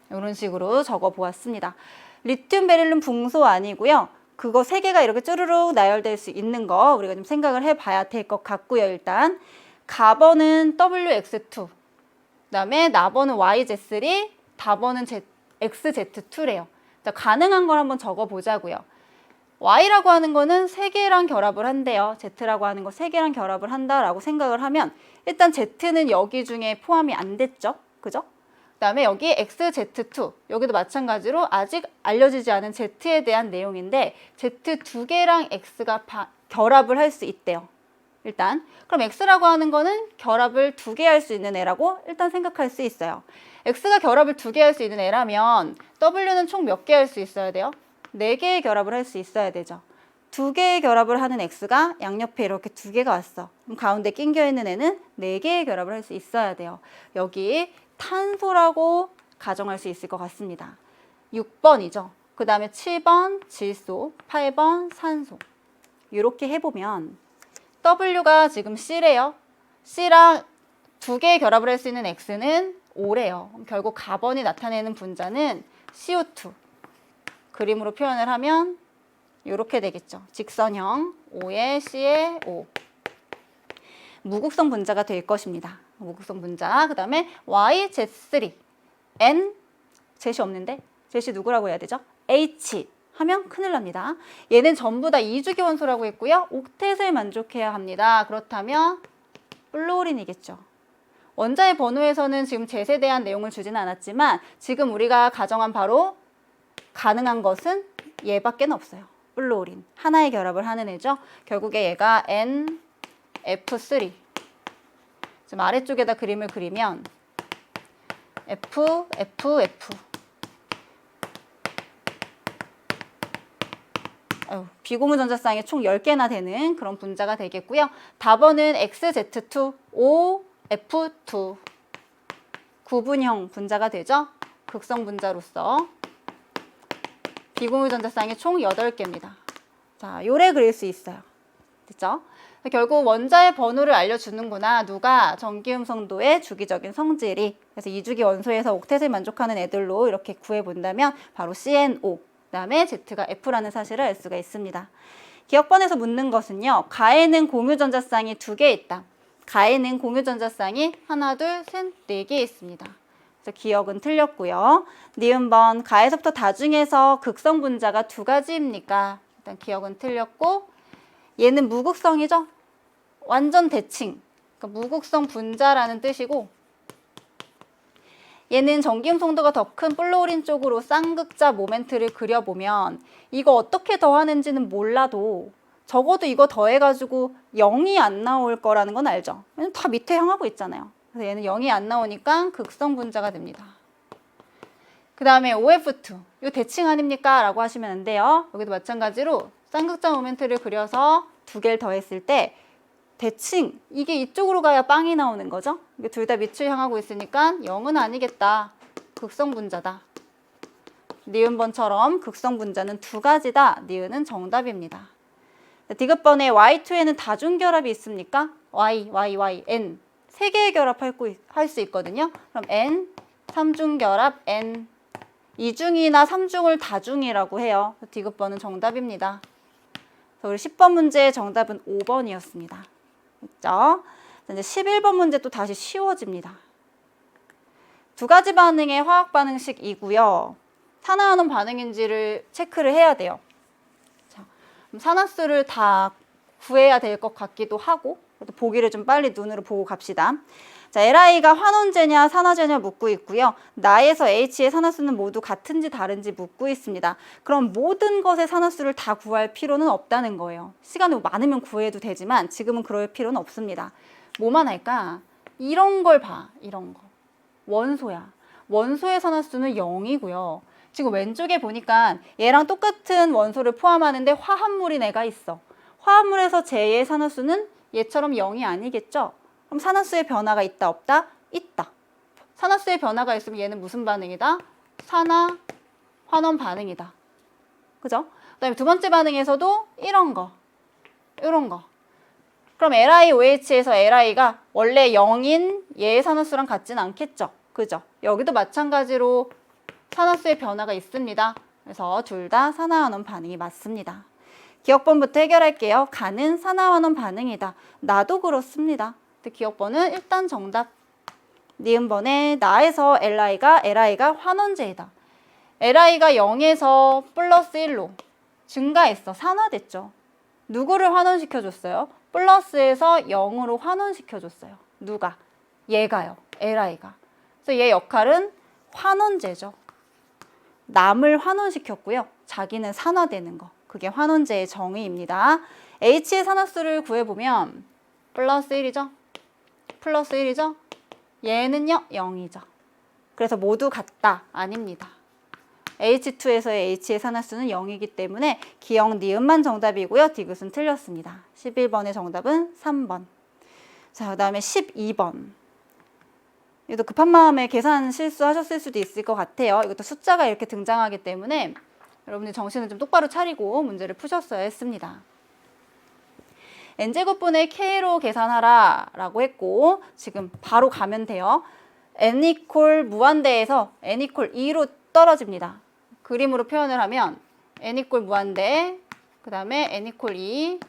이런 식으로 적어보았습니다. 리튬, 베릴륨, 붕소 아니고요. 그거 3개가 이렇게 쭈루룩 나열될 수 있는 거 우리가 좀 생각을 해봐야 될 것 같고요. 일단 가번은 WX2, 그 다음에 나번은 YZ3, 다번은 XZ2래요. 자, 가능한 걸 한번 적어보자고요. Y라고 하는 거는 3개랑 결합을 한대요. Z라고 하는 거 3개랑 결합을 한다라고 생각을 하면 일단 Z는 여기 중에 포함이 안 됐죠. 그죠? 그 다음에 여기 XZ2, 여기도 마찬가지로 아직 알려지지 않은 Z에 대한 내용인데 Z 2개랑 X가 결합을 할 수 있대요. 일단 그럼 X라고 하는 거는 결합을 2개 할 수 있는 애라고 일단 생각할 수 있어요. X가 결합을 2개 할 수 있는 애라면 W는 총 몇 개 할 수 있어야 돼요? 4개의 결합을 할 수 있어야 되죠. 2개의 결합을 하는 X가 양옆에 이렇게 2개가 왔어. 그럼 가운데 낑겨 있는 애는 4개의 결합을 할 수 있어야 돼요. 여기 탄소라고 가정할 수 있을 것 같습니다. 6번이죠. 그 다음에 7번 질소, 8번 산소. 이렇게 해보면 W가 지금 C래요. C랑 2개의 결합을 할 수 있는 X는 5래요. 결국 가번이 나타내는 분자는 CO2. 그림으로 표현을 하면 이렇게 되겠죠. 직선형 5에 C에 5. 무극성 분자가 될 것입니다. 무극성 분자. 그 다음에 YZ3. N, 젯이 없는데? 젯이 누구라고 해야 되죠? H 하면 큰일 납니다. 얘는 전부 다 이주기 원소라고 했고요. 옥텟을 만족해야 합니다. 그렇다면 플루오린이겠죠. 원자의 번호에서는 지금 젯에 대한 내용을 주지는 않았지만 지금 우리가 가정한 바로 가능한 것은 얘밖에 없어요. 플루오린. 하나의 결합을 하는 애죠. 결국에 얘가 NF3. 지금 아래쪽에다 그림을 그리면 F. 비고무 전자쌍이 총 10개나 되는 그런 분자가 되겠고요. 답번은 XZ2, OF2. 구분형 분자가 되죠. 극성 분자로서 비공유전자쌍이 총 8개입니다. 자, 요래 그릴 수 있어요. 됐죠? 결국 원자의 번호를 알려주는구나. 누가? 전기음성도의 주기적인 성질이. 그래서 이주기 원소에서 옥텟을 만족하는 애들로 이렇게 구해본다면 바로 CNO, 그 다음에 Z가 F라는 사실을 알 수가 있습니다. 기억번에서 묻는 것은요. 가에는 공유전자쌍이 2개 있다. 가에는 공유전자쌍이 하나, 둘, 셋, 4개 있습니다. 그래서 기억은 틀렸고요. 니은번 가에서부터 다 중에서 극성 분자가 2가지입니까? 일단 기억은 틀렸고 얘는 무극성이죠? 완전 대칭. 그러니까 무극성 분자라는 뜻이고 얘는 전기음성도가 더 큰 플로린 쪽으로 쌍극자 모멘트를 그려보면 이거 어떻게 더하는지는 몰라도 적어도 이거 더해가지고 0이 안 나올 거라는 건 알죠? 왜냐면 다 밑에 향하고 있잖아요. 그래서 얘는 0이 안 나오니까 극성 분자가 됩니다. 그 다음에 OF2, 이거 대칭 아닙니까? 라고 하시면 안 돼요. 여기도 마찬가지로 쌍극자 모멘트를 그려서 2개를 더했을 때 대칭, 이게 이쪽으로 가야 빵이 나오는 거죠. 둘 다 밑을 향하고 있으니까 0은 아니겠다. 극성 분자다. 니은번처럼 극성 분자는 2가지다. 니은은 정답입니다. 디귿번에 Y2에는 다중결합이 있습니까? Y, N 3개의 결합할 수 있거든요. 그럼 N, 3중결합 N 2중이나 3중을 다중이라고 해요. 디귿번은 정답입니다. 그래서 우리 10번 문제의 정답은 5번이었습니다. 됐죠? 이제 11번 문제 또 다시 쉬워집니다. 2가지 반응의 화학 반응식이고요. 산화하는 반응인지를 체크를 해야 돼요. 자, 그럼 산화수를 다 구해야 될 것 같기도 하고 보기를 좀 빨리 눈으로 보고 갑시다. 자, LI가 환원제냐 산화제냐 묻고 있고요. 나에서 H의 산화수는 모두 같은지 다른지 묻고 있습니다. 그럼 모든 것의 산화수를 다 구할 필요는 없다는 거예요. 시간이 많으면 구해도 되지만 지금은 그럴 필요는 없습니다. 뭐만 할까? 이런 걸 봐. 이런 거. 원소야. 원소의 산화수는 0이고요. 지금 왼쪽에 보니까 얘랑 똑같은 원소를 포함하는데 화합물이 내가 있어. 화합물에서 J의 산화수는 얘처럼 0이 아니겠죠? 그럼 산화수의 변화가 있다 없다? 있다. 산화수의 변화가 있으면 얘는 무슨 반응이다? 산화 환원 반응이다. 그죠? 그다음에 두 번째 반응에서도 이런 거. 그럼 LiOH에서 Li가 원래 0인 얘의 산화수랑 같진 않겠죠? 그죠? 여기도 마찬가지로 산화수의 변화가 있습니다. 그래서 둘 다 산화환원 반응이 맞습니다. 기억번부터 해결할게요. 가는 산화환원 반응이다. 나도 그렇습니다. 기억번은 일단 정답. 니은번에 나에서 LI가 환원제이다. LI가 0에서 플러스 1로 증가했어. 산화됐죠. 누구를 환원시켜줬어요? 플러스에서 0으로 환원시켜줬어요. 누가? 얘가요. LI가. 그래서 얘 역할은 환원제죠. 남을 환원시켰고요. 자기는 산화되는 거. 그게 환원제의 정의입니다. H의 산화수를 구해보면 플러스 1이죠. 플러스 1이죠. 얘는요 0이죠. 그래서 모두 같다. 아닙니다. H2에서의 H의 산화수는 0이기 때문에 기억 니은만 정답이고요. 디귿은 틀렸습니다. 11번의 정답은 3번. 자, 그 다음에 12번. 이것도 급한 마음에 계산 실수하셨을 수도 있을 것 같아요. 이것도 숫자가 이렇게 등장하기 때문에 여러분들 정신을 좀 똑바로 차리고 문제를 푸셨어야 했습니다. n제곱분의 k로 계산하라 라고 했고 지금 바로 가면 돼요. n 이퀄 무한대에서 n 이퀄 2로 떨어집니다. 그림으로 표현을 하면 n 이퀄 무한대, 그 다음에 n 이퀄 2,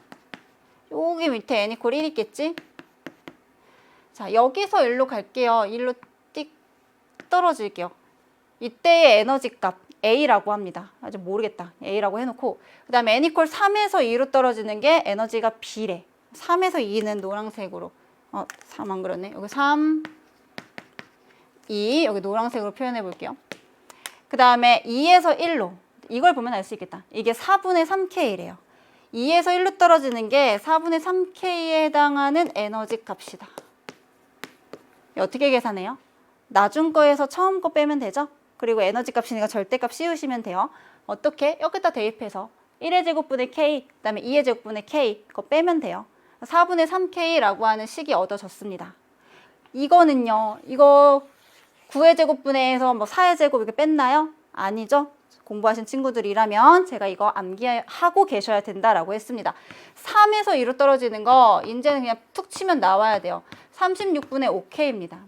여기 밑에 n 이퀄 1 있겠지? 자, 여기서 1로 갈게요. 1로 띡 떨어질게요. 이때의 에너지 값 A라고 합니다. 아직 모르겠다. A라고 해놓고 그 다음에 n 이퀄 3에서 2로 떨어지는 게 에너지가 B래. 3에서 2는 노란색으로 3 안 그렇네. 여기 3, 2 여기 노란색으로 표현해 볼게요. 그 다음에 2에서 1로 이걸 보면 알 수 있겠다. 이게 4분의 3K래요. 2에서 1로 떨어지는 게 4분의 3K에 해당하는 에너지 값이다. 어떻게 계산해요? 나중 거에서 처음 거 빼면 되죠? 그리고 에너지 값이니까 절대값 씌우시면 돼요. 어떻게? 여기다 대입해서 1의 제곱분의 K, 그 다음에 2의 제곱분의 K 그거 빼면 돼요. 4분의 3K라고 하는 식이 얻어졌습니다. 이거는요. 이거 9의 제곱분의에서 뭐 4의 제곱 이렇게 뺐나요? 아니죠. 공부하신 친구들이라면 제가 이거 암기하고 계셔야 된다라고 했습니다. 3에서 2로 떨어지는 거 이제는 그냥 툭 치면 나와야 돼요. 36분의 5K입니다.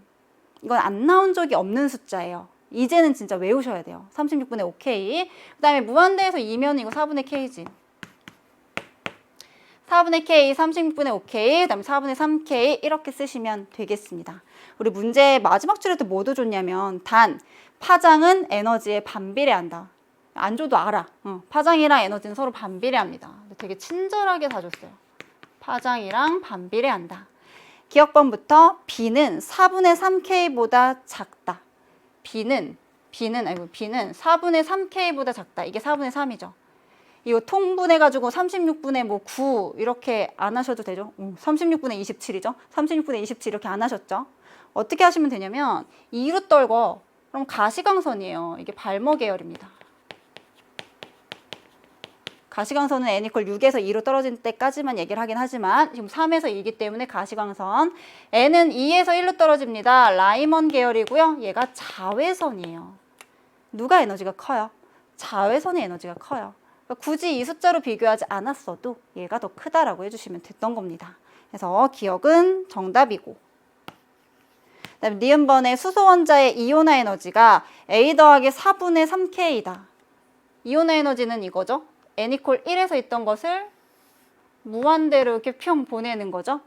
이건 안 나온 적이 없는 숫자예요. 이제는 진짜 외우셔야 돼요. 36분의 5K. 그 다음에 무한대에서 2면 이거 4분의 K지. 4분의 K, 36분의 5K, 그 다음에 4분의 3K 이렇게 쓰시면 되겠습니다. 우리 문제 마지막 줄에도 뭐도 줬냐면 단, 파장은 에너지에 반비례한다. 안 줘도 알아. 파장이랑 에너지는 서로 반비례합니다. 되게 친절하게 다 줬어요. 파장이랑 반비례한다. 기억번부터 B는 4분의 3K보다 작다. B는 4분의 3K보다 작다. 이게 4분의 3이죠. 이거 통분해가지고 36분의 뭐 9 이렇게 안 하셔도 되죠. 36분의 27이죠. 36분의 27 이렇게 안 하셨죠. 어떻게 하시면 되냐면 2로 떨궈. 그럼 가시광선이에요. 이게 발모 계열입니다. 가시광선은 n = 6에서 2로 떨어질 때까지만 얘기를 하긴 하지만 지금 3에서 2이기 때문에 가시광선. n은 2에서 1로 떨어집니다. 라이먼 계열이고요. 얘가 자외선이에요. 누가 에너지가 커요? 자외선의 에너지가 커요. 그러니까 굳이 이 숫자로 비교하지 않았어도 얘가 더 크다라고 해주시면 됐던 겁니다. 그래서 기억은 정답이고. 그다음에 니은번의 수소 원자의 이온화 에너지가 A 더하기 4분의 3K이다. 이온화 에너지는 이거죠. n = 1에서 있던 것을 무한대로 이렇게 평 보내는 거죠.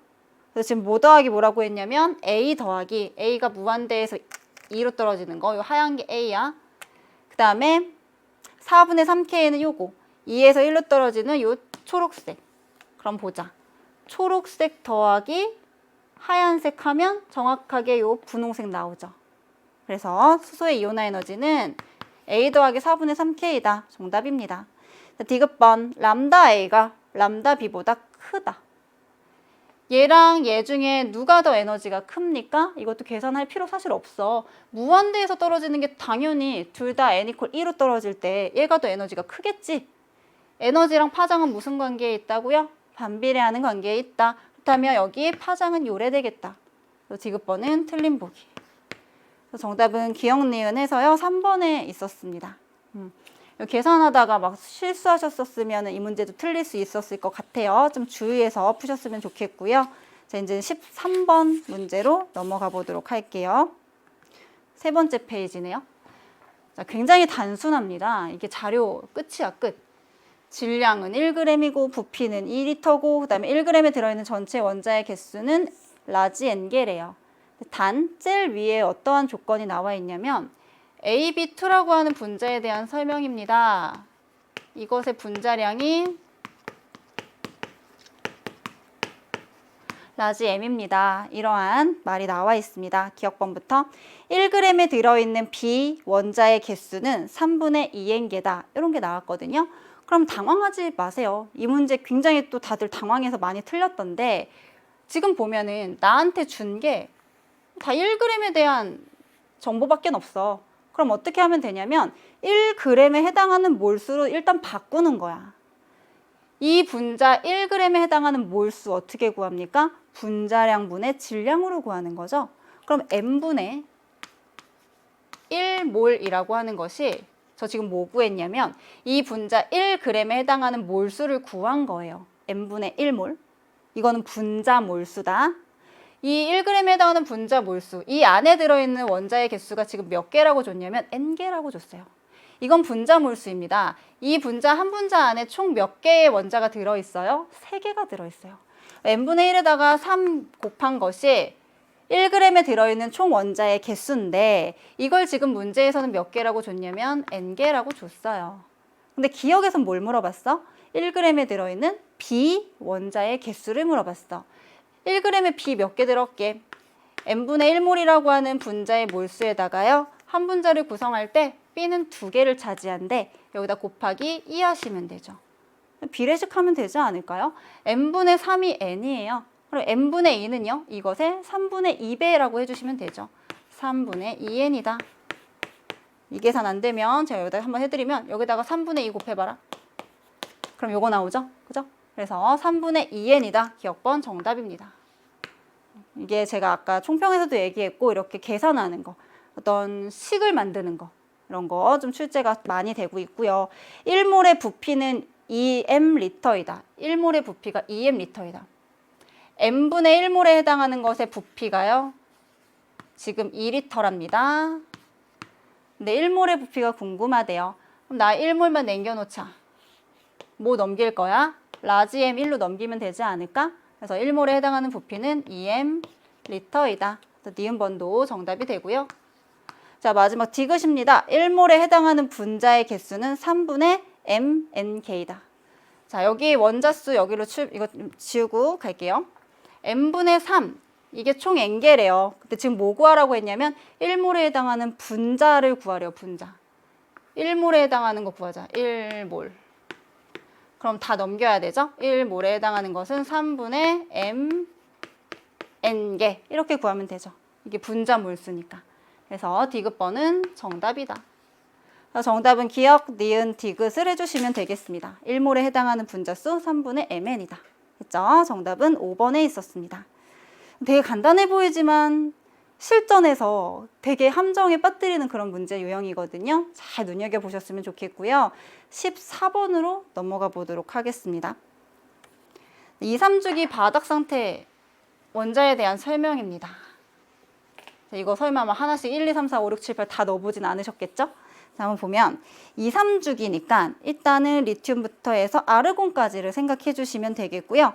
그래서 지금 뭐 더하기 뭐라고 했냐면 A 더하기 A가 무한대에서 2로 떨어지는 거. 이 하얀 게 A야. 그 다음에 4분의 3K는 요거. 2에서 1로 떨어지는 요 초록색. 그럼 보자. 초록색 더하기 하얀색 하면 정확하게 요 분홍색 나오죠. 그래서 수소의 이온화 에너지는 A 더하기 4분의 3K이다. 정답입니다. 디귿번 람다 A가 람다 B보다 크다. 얘랑 얘 중에 누가 더 에너지가 큽니까? 이것도 계산할 필요 사실 없어. 무한대에서 떨어지는 게 당연히 둘 다 n = 1로 떨어질 때 얘가 더 에너지가 크겠지. 에너지랑 파장은 무슨 관계에 있다고요? 반비례하는 관계에 있다. 그렇다면 여기 파장은 요래되겠다. 디귿번은 틀린 보기. 정답은 기억, 니은 해서요. 3번에 있었습니다. 계산하다가 막 실수하셨었으면 이 문제도 틀릴 수 있었을 것 같아요. 좀 주의해서 푸셨으면 좋겠고요. 자, 이제 13번 문제로 넘어가 보도록 할게요. 세 번째 페이지네요. 자, 굉장히 단순합니다. 이게 자료 끝이야, 끝. 질량은 1g이고 부피는 2L고 그 다음에 1g에 들어있는 전체 원자의 개수는 라지 N개래요. 단, 제일 위에 어떠한 조건이 나와 있냐면 AB2라고 하는 분자에 대한 설명입니다. 이것의 분자량이 라지 M입니다. 이러한 말이 나와 있습니다. 기억번부터 1g에 들어있는 B 원자의 개수는 3분의 2N개다. 이런 게 나왔거든요. 그럼 당황하지 마세요. 이 문제 굉장히 또 다들 당황해서 많이 틀렸던데 지금 보면은 나한테 준 게 다 1g에 대한 정보밖에 없어. 그럼 어떻게 하면 되냐면 1g에 해당하는 몰수로 일단 바꾸는 거야. 이 분자 1g에 해당하는 몰수 어떻게 구합니까? 분자량분의 질량으로 구하는 거죠. 그럼 n분의 1몰이라고 하는 것이 저 지금 뭐 구했냐면 이 분자 1g에 해당하는 몰수를 구한 거예요. n분의 1몰. 이거는 분자 몰수다. 이 1g에 해당하는 분자 몰수, 이 안에 들어있는 원자의 개수가 지금 몇 개라고 줬냐면 n개라고 줬어요. 이건 분자 몰수입니다. 이 분자 한 분자 안에 총 몇 개의 원자가 들어있어요? 3개가 들어있어요. n분의 1에다가 3 곱한 것이 1g에 들어있는 총 원자의 개수인데 이걸 지금 문제에서는 몇 개라고 줬냐면 n개라고 줬어요. 근데 기억에선 뭘 물어봤어? 1g에 들어있는 B 원자의 개수를 물어봤어. 1g에 B 몇 개 들었게? n분의 1몰이라고 하는 분자의 몰수에다가요. 한 분자를 구성할 때 B는 2개를 차지한데 여기다 곱하기 2 하시면 되죠. 비례식하면 되지 않을까요? n분의 3이 n이에요. 그럼 n분의 2는요. 이것의 3분의 2배라고 해주시면 되죠. 3분의 2n이다. 이 계산 안 되면 제가 여기다 한번 해드리면 여기다가 3분의 2 곱해봐라. 그럼 요거 나오죠? 그죠? 그래서 3분의 2n이다. 기억번 정답입니다. 이게 제가 아까 총평에서도 얘기했고 이렇게 계산하는 거, 어떤 식을 만드는 거, 이런 거 좀 출제가 많이 되고 있고요. 1몰의 부피는 2m 리터이다. 1몰의 부피가 2m 리터이다. m분의 1몰에 해당하는 것의 부피가요. 지금 2리터랍니다. 근데 1몰의 부피가 궁금하대요. 그럼 나 1몰만 남겨놓자. 뭐 넘길 거야? 라지 m 1로 넘기면 되지 않을까? 그래서 1몰에 해당하는 부피는 2m 리터이다. 니은번도 정답이 되고요. 자, 마지막 디귿입니다. 1몰에 해당하는 분자의 개수는 3분의 mnk이다. 자, 여기 원자수 여기로 이거 지우고 갈게요. m분의 3, 이게 총 n개래요. 근데 지금 뭐 구하라고 했냐면 1몰에 해당하는 분자를 구하래요. 분자. 1몰에 해당하는 거 구하자. 1몰. 그럼 다 넘겨야 되죠? 1몰에 해당하는 것은 3분의 n개. 이렇게 구하면 되죠. 이게 분자 몰수니까. 그래서 디귿번은 정답이다. 정답은 기억, 니은, 디귿을 해주시면 되겠습니다. 1몰에 해당하는 분자수 3분의 mn이다. 됐죠? 정답은 5번에 있었습니다. 되게 간단해 보이지만 실전에서 되게 함정에 빠뜨리는 그런 문제 유형이거든요. 잘 눈여겨보셨으면 좋겠고요. 14번으로 넘어가 보도록 하겠습니다. 2, 3주기 바닥 상태 원자에 대한 설명입니다. 이거 설마 하나씩 1, 2, 3, 4, 5, 6, 7, 8 다 넣어보진 않으셨겠죠? 자, 한번 보면 2, 3주기니까 일단은 리튬부터 해서 아르곤까지를 생각해 주시면 되겠고요.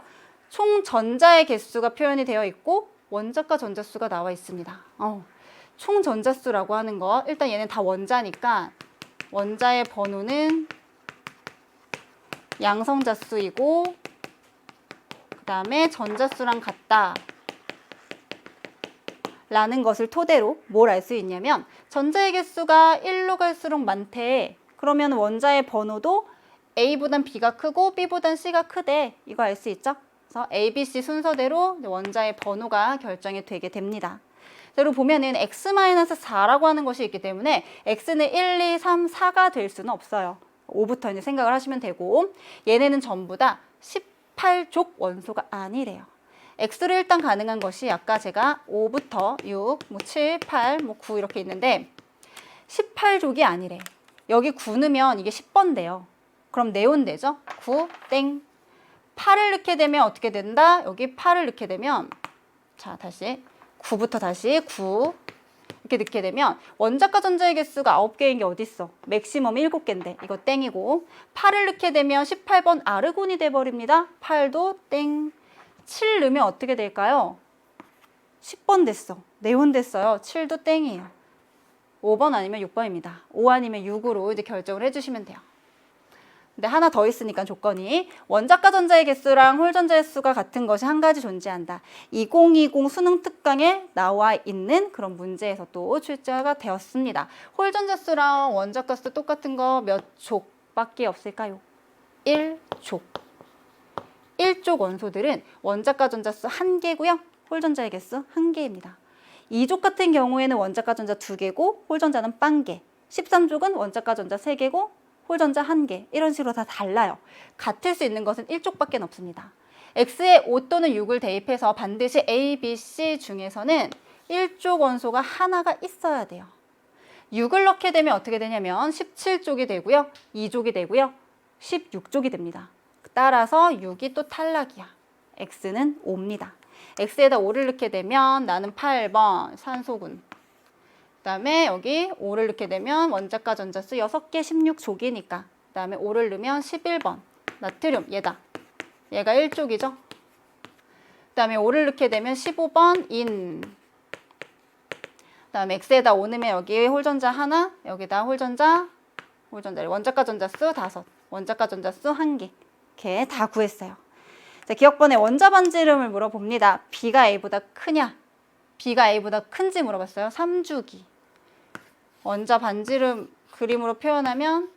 총 전자의 개수가 표현이 되어 있고 원자과 전자수가 나와 있습니다. 총 전자수라고 하는 거, 일단 얘는 다 원자니까 원자의 번호는 양성자수이고 그 다음에 전자수랑 같다 라는 것을 토대로 뭘 알 수 있냐면 전자의 개수가 1로 갈수록 많대. 그러면 원자의 번호도 A보단 B가 크고 B보단 C가 크대. 이거 알 수 있죠? 그래서 A, B, C 순서대로 원자의 번호가 결정이 되게 됩니다. 그리고 보면은 X-4라고 하는 것이 있기 때문에 X는 1, 2, 3, 4가 될 수는 없어요. 5부터 이제 생각을 하시면 되고 얘네는 전부 다 18족 원소가 아니래요. X로 일단 가능한 것이 아까 제가 5부터 6, 7, 8, 9 이렇게 있는데 18족이 아니래. 여기 9 넣으면 이게 10번 돼요. 그럼 네온 되죠? 9, 땡. 8을 넣게 되면 어떻게 된다? 여기 8을 넣게 되면 자, 다시 9부터 다시 9 이렇게 넣게 되면 원자과 전자의 개수가 9개인 게 어딨어? 맥시멈 7개인데 이거 땡이고 8을 넣게 되면 18번 아르곤이 돼버립니다. 8도 땡. 7 넣으면 어떻게 될까요? 10번 됐어. 네온 됐어요. 7도 땡이에요. 5번 아니면 6번입니다. 5 아니면 6으로 이제 결정을 해주시면 돼요. 근데 하나 더 있으니까 조건이 원자과 전자의 개수랑 홀전자의 수가 같은 것이 한 가지 존재한다. 2020 수능 특강에 나와 있는 그런 문제에서 또 출제가 되었습니다. 홀전자 수랑 원자과 수 똑같은 거 몇 족밖에 없을까요? 1족. 1족 원소들은 원자과 전자수 1개고요. 홀전자의 개수 1개입니다. 2족 같은 경우에는 원자과 전자 2개고 홀전자는 빵개. 13족은 원자과 전자 3개고 홀전자 1개. 이런 식으로 다 달라요. 같을 수 있는 것은 1족밖에 없습니다. X에 5 또는 6을 대입해서 반드시 A, B, C 중에서는 1족 원소가 하나가 있어야 돼요. 6을 넣게 되면 어떻게 되냐면 17족이 되고요. 2족이 되고요. 16족이 됩니다. 따라서 6이 또 탈락이야. X는 5입니다. X에다 5를 넣게 되면 나는 8번 산소군. 그 다음에 여기 5를 넣게 되면 원자과 전자수 6개 16족이니까 그 다음에 5를 넣으면 11번 나트륨 얘다. 얘가 1족이죠. 그 다음에 5를 넣게 되면 15번 인. 그 다음에 X에다 5 넣으면 여기 홀전자 하나, 여기다 홀전자 원자과 전자수 5, 원자과 전자수 1개. 이렇게 다 구했어요. 자, 기억번에 원자 반지름을 물어봅니다. B가 A보다 크냐? B가 A보다 큰지 물어봤어요. 3주기. 원자 반지름 그림으로 표현하면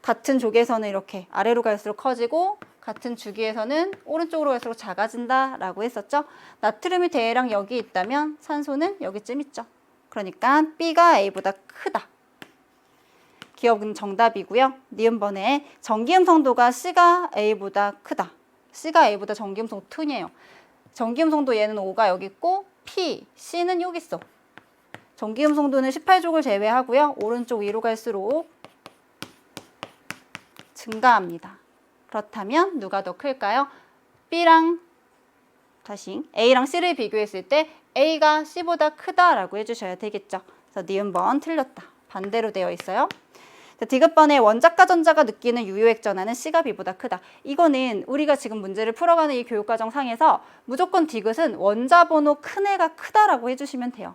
같은 족에서는 이렇게 아래로 갈수록 커지고 같은 주기에서는 오른쪽으로 갈수록 작아진다 라고 했었죠. 나트륨이 대략 여기 있다면 산소는 여기쯤 있죠. 그러니까 B가 A보다 크다. 기억은 정답이고요. 니은번에 전기음 성도가 C가 A보다 크다. C가 A보다 전기음 성도 2네요. 전기음 성도 얘는 O가 여기 있고 P, C는 여기 있어. 전기음 송도는 18족을 제외하고요. 오른쪽 위로 갈수록 증가합니다. 그렇다면 누가 더 클까요? B랑 다시 A랑 C를 비교했을 때 A가 C보다 크다라고 해주셔야 되겠죠. 그래서 니은번 틀렸다. 반대로 되어 있어요. 디귿번에 원자과 전자가 느끼는 유효액 전하는 C가 B보다 크다. 이거는 우리가 지금 문제를 풀어가는 이 교육과정 상에서 무조건 디귿은 원자 번호 큰 애가 크다라고 해주시면 돼요.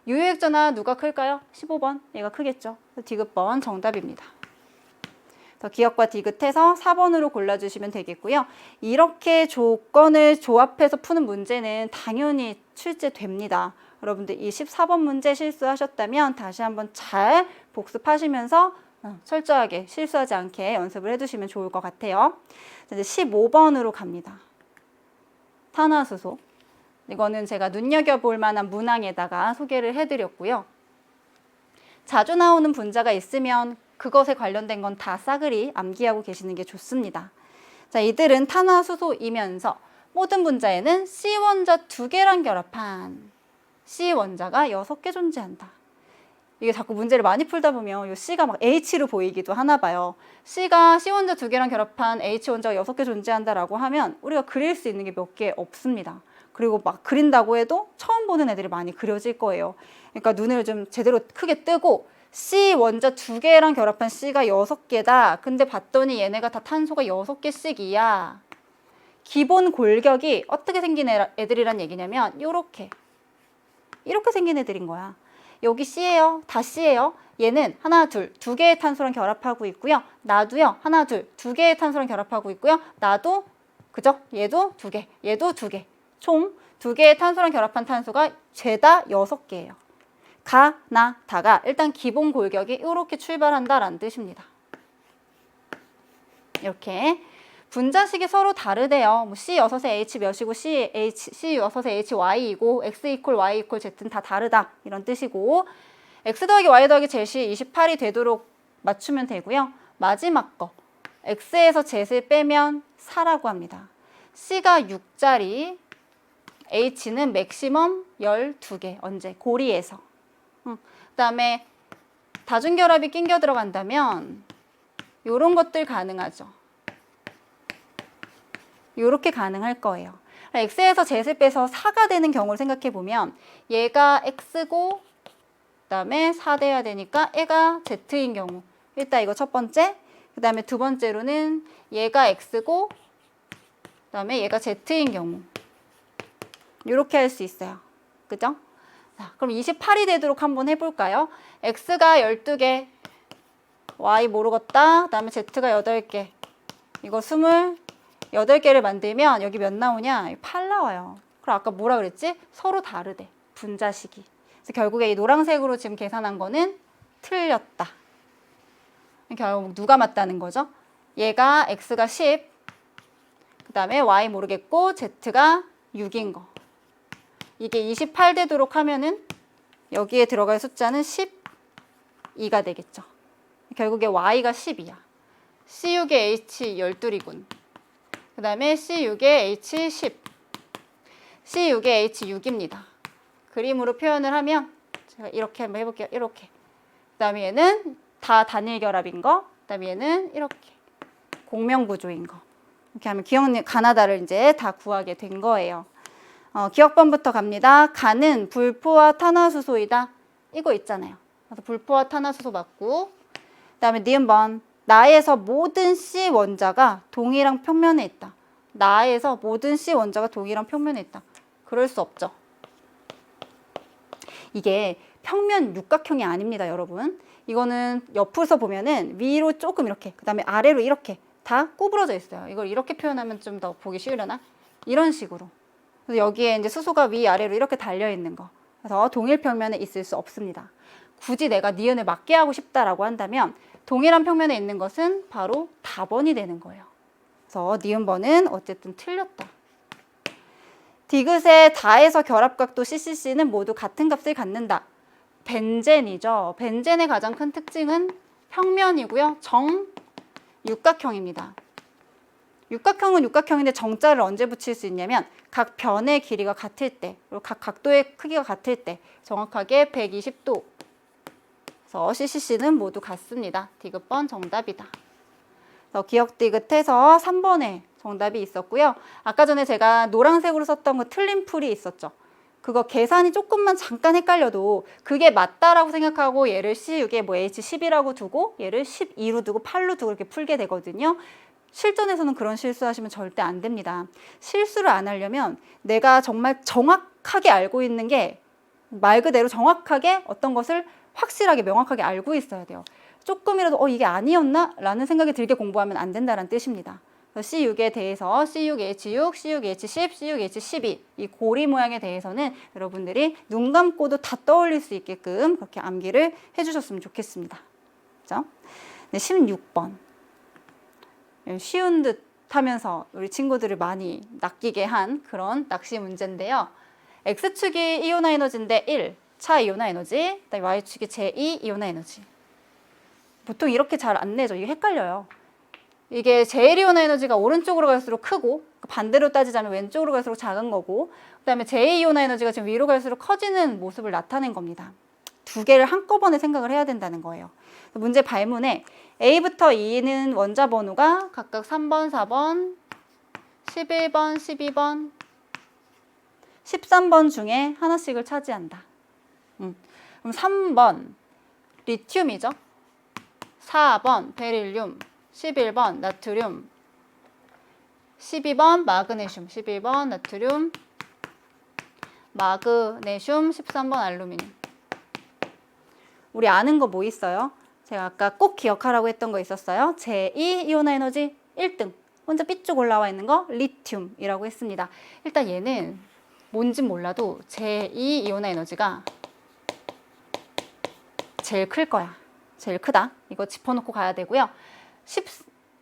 유효액 전하 누가 클까요? 15번. 얘가 크겠죠. 디귿번 정답입니다. 기역과 디귿해서 4번으로 골라주시면 되겠고요. 이렇게 조건을 조합해서 푸는 문제는 당연히 출제됩니다. 여러분들 이 14번 문제 실수하셨다면 다시 한번 잘 복습하시면서 철저하게 실수하지 않게 연습을 해두시면 좋을 것 같아요. 이제 15번으로 갑니다. 탄화수소. 이거는 제가 눈여겨볼 만한 문항에다가 소개를 해드렸고요. 자주 나오는 분자가 있으면 그것에 관련된 건 다 싸그리 암기하고 계시는 게 좋습니다. 자, 이들은 탄화수소이면서 모든 분자에는 C원자 2개랑 결합한 C원자가 6개 존재한다. 이게 자꾸 문제를 많이 풀다 보면 이 C가 막 H로 보이기도 하나 봐요. C가 C원자 2개랑 결합한 H원자가 6개 존재한다라고 하면 우리가 그릴 수 있는 게 몇 개 없습니다. 그리고 막 그린다고 해도 처음 보는 애들이 많이 그려질 거예요. 그러니까 눈을 좀 제대로 크게 뜨고 C 원자 2개랑 결합한 C가 6개다. 근데 봤더니 얘네가 다 탄소가 6개씩이야. 기본 골격이 어떻게 생긴 애들이란 얘기냐면 이렇게 생긴 애들인 거야. 여기 C예요. 다 C예요. 얘는 하나, 둘, 2개의 탄소랑 결합하고 있고요. 나도요. 하나, 둘, 2개의 탄소랑 결합하고 있고요. 나도, 그죠? 얘도 2개, 얘도 2개. 총 2개의 탄소랑 결합한 탄소가 죄다 6개예요. 가, 나, 다가 일단 기본 골격이 이렇게 출발한다라는 뜻입니다. 이렇게 분자식이 서로 다르대요. 뭐 C6에 H 몇이고 C6에 HY이고 X 이퀄 Y 이퀄 Z는 다 다르다 이런 뜻이고 X 더하기 Y 더하기 Z이 28이 되도록 맞추면 되고요. 마지막 거 X에서 Z를 빼면 4라고 합니다. C가 6짜리 H는 맥시멈 12개 언제? 고리에서 그다음에 다중결합이 낑겨 들어간다면 이런 것들 가능하죠. 이렇게 가능할 거예요. X에서 Z를 빼서 4가 되는 경우를 생각해 보면 얘가 X고 그다음에 4 돼야 되니까 얘가 Z인 경우 일단 이거 첫 번째 그다음에 두 번째로는 얘가 X고 그다음에 얘가 Z인 경우 이렇게 할 수 있어요. 그죠? 자, 그럼 28이 되도록 한번 해볼까요? X가 12개, Y 모르겠다. 그 다음에 Z가 8개. 이거 28개를 만들면 여기 몇 나오냐? 8 나와요. 그럼 아까 뭐라 그랬지? 서로 다르대. 분자식이. 그래서 결국에 이 노란색으로 지금 계산한 거는 틀렸다. 결국 누가 맞다는 거죠? 얘가 X가 10, 그 다음에 Y 모르겠고 Z가 6인 거. 이게 28 되도록 하면은 여기에 들어갈 숫자는 12가 되겠죠. 결국에 Y가 10이야. C6에 H 12이군. 그 다음에 C6에 H 10. C6에 H 6입니다. 그림으로 표현을 하면 제가 이렇게 한번 해볼게요. 이렇게. 그 다음에 얘는 다 단일 결합인 거. 그 다음에 얘는 이렇게 공명구조인 거. 이렇게 하면 기억 가나다를 이제 다 구하게 된 거예요. 기억번부터 갑니다. 가는 불포화 탄화수소이다. 이거 있잖아요. 그래서 불포화 탄화수소 맞고 그 다음에 니은번 나에서 모든 C 원자가 동일한 평면에 있다. 나에서 모든 C 원자가 동일한 평면에 있다. 그럴 수 없죠. 이게 평면 육각형이 아닙니다, 여러분. 이거는 옆에서 보면은 위로 조금 이렇게 그 다음에 아래로 이렇게 다 구부러져 있어요. 이걸 이렇게 표현하면 좀 더 보기 쉬우려나? 이런 식으로. 그래서 여기에 이제 수소가 위아래로 이렇게 달려 있는 거. 그래서 동일 평면에 있을 수 없습니다. 굳이 내가 니은을 맞게 하고 싶다라고 한다면 동일한 평면에 있는 것은 바로 다번이 되는 거예요. 그래서 니은번은 어쨌든 틀렸다. 디귿의 다에서 결합각도 CCC는 모두 같은 값을 갖는다. 벤젠이죠. 벤젠의 가장 큰 특징은 평면이고요. 정육각형입니다. 육각형은 육각형인데 정자를 언제 붙일 수 있냐면 각 변의 길이가 같을 때, 그리고 각 각도의 크기가 같을 때 정확하게 120도. 그래서 CCC는 모두 같습니다. 디귿번 정답이다. 그래서 기억 디귿해서 3번에 정답이 있었고요. 아까 전에 제가 노란색으로 썼던 그 틀린 풀이 있었죠. 그거 계산이 조금만 잠깐 헷갈려도 그게 맞다라고 생각하고 얘를 C6에 뭐 H10이라고 두고 얘를 12로 두고 8로 두고 이렇게 풀게 되거든요. 실전에서는 그런 실수하시면 절대 안 됩니다. 실수를 안 하려면 내가 정말 정확하게 알고 있는 게 말 그대로 정확하게 어떤 것을 확실하게 명확하게 알고 있어야 돼요. 조금이라도 이게 아니었나? 라는 생각이 들게 공부하면 안 된다는 뜻입니다. C6에 대해서 C6H6, C6H10, C6H12 이 고리 모양에 대해서는 여러분들이 눈 감고도 다 떠올릴 수 있게끔 그렇게 암기를 해주셨으면 좋겠습니다. 그죠? 네, 16번. 쉬운 듯 하면서 우리 친구들을 많이 낚이게 한 그런 낚시 문제인데요. X축이 이온화 에너지인데 1, 차 이온화 에너지, 그다음에 Y축이 제2 이온화 에너지. 보통 이렇게 잘 안 내죠. 이게 헷갈려요. 이게 제1이온화 에너지가 오른쪽으로 갈수록 크고 반대로 따지자면 왼쪽으로 갈수록 작은 거고 그다음에 제2이온화 에너지가 지금 위로 갈수록 커지는 모습을 나타낸 겁니다. 두 개를 한꺼번에 생각을 해야 된다는 거예요. 문제 발문에 A부터 E는 원자 번호가 각각 3번, 4번, 11번, 12번, 13번 중에 하나씩을 차지한다. 그럼 3번 리튬이죠. 4번 베릴륨, 11번 나트륨, 12번 마그네슘, 11번 나트륨, 마그네슘, 13번 알루미늄. 우리 아는 거 뭐 있어요? 제가 아까 꼭 기억하라고 했던 거 있었어요. 제2 이온화 에너지 1등. 혼자 삐쭉 올라와 있는 거 리튬이라고 했습니다. 일단 얘는 뭔진 몰라도 제2 이온화 에너지가 제일 클 거야. 제일 크다. 이거 짚어놓고 가야 되고요.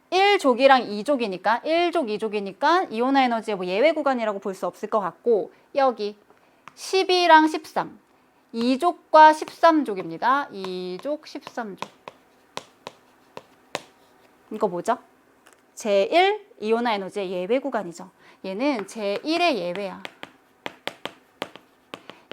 1족이랑 2족이니까 1족, 2족이니까 이온화 에너지의 뭐 예외 구간이라고 볼 수 없을 것 같고 여기 12랑 13 2족과 13족입니다. 2족, 13족 이거 뭐죠? 제1 이온화 에너지의 예외 구간이죠. 얘는 제1의 예외야.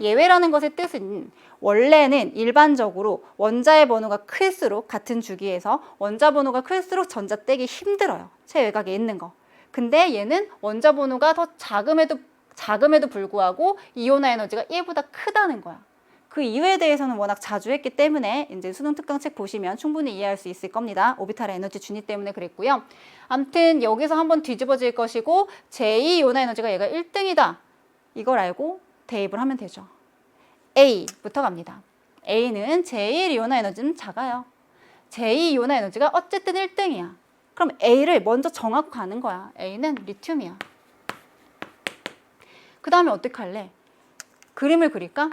예외라는 것의 뜻은 원래는 일반적으로 원자의 번호가 클수록 같은 주기에서 원자 번호가 클수록 전자 떼기 힘들어요. 최외곽에 있는 거. 근데 얘는 원자 번호가 더 작음에도 불구하고 이온화 에너지가 얘보다 크다는 거야. 그 이유에 대해서는 워낙 자주 했기 때문에 이제 수능 특강 책 보시면 충분히 이해할 수 있을 겁니다. 오비탈 에너지 준위 때문에 그랬고요. 아무튼 여기서 한번 뒤집어질 것이고 제2 이온화 에너지가 얘가 1등이다. 이걸 알고 대입을 하면 되죠. A부터 갑니다. A는 제1 이온화 에너지는 작아요. 제2 이온화 에너지가 어쨌든 1등이야. 그럼 A를 먼저 정하고 가는 거야. A는 리튬이야. 그 다음에 어떻게 할래? 그림을 그릴까?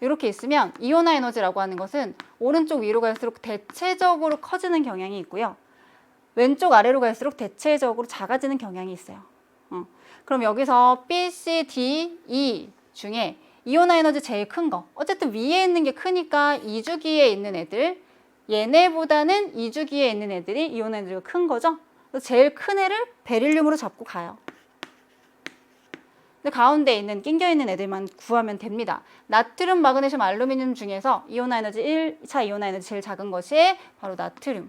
이렇게 있으면 이온화 에너지라고 하는 것은 오른쪽 위로 갈수록 대체적으로 커지는 경향이 있고요. 왼쪽 아래로 갈수록 대체적으로 작아지는 경향이 있어요. 그럼 여기서 B, C, D, E 중에 이온화 에너지 제일 큰 거. 어쨌든 위에 있는 게 크니까 2주기에 있는 애들. 얘네보다는 2주기에 있는 애들이 이온화 에너지가 큰 거죠. 그래서 제일 큰 애를 베릴륨으로 잡고 가요. 근데 가운데 있는 낑겨 있는 애들만 구하면 됩니다. 나트륨, 마그네슘, 알루미늄 중에서 이온화 에너지 1차 이온화 에너지 제일 작은 것이 바로 나트륨.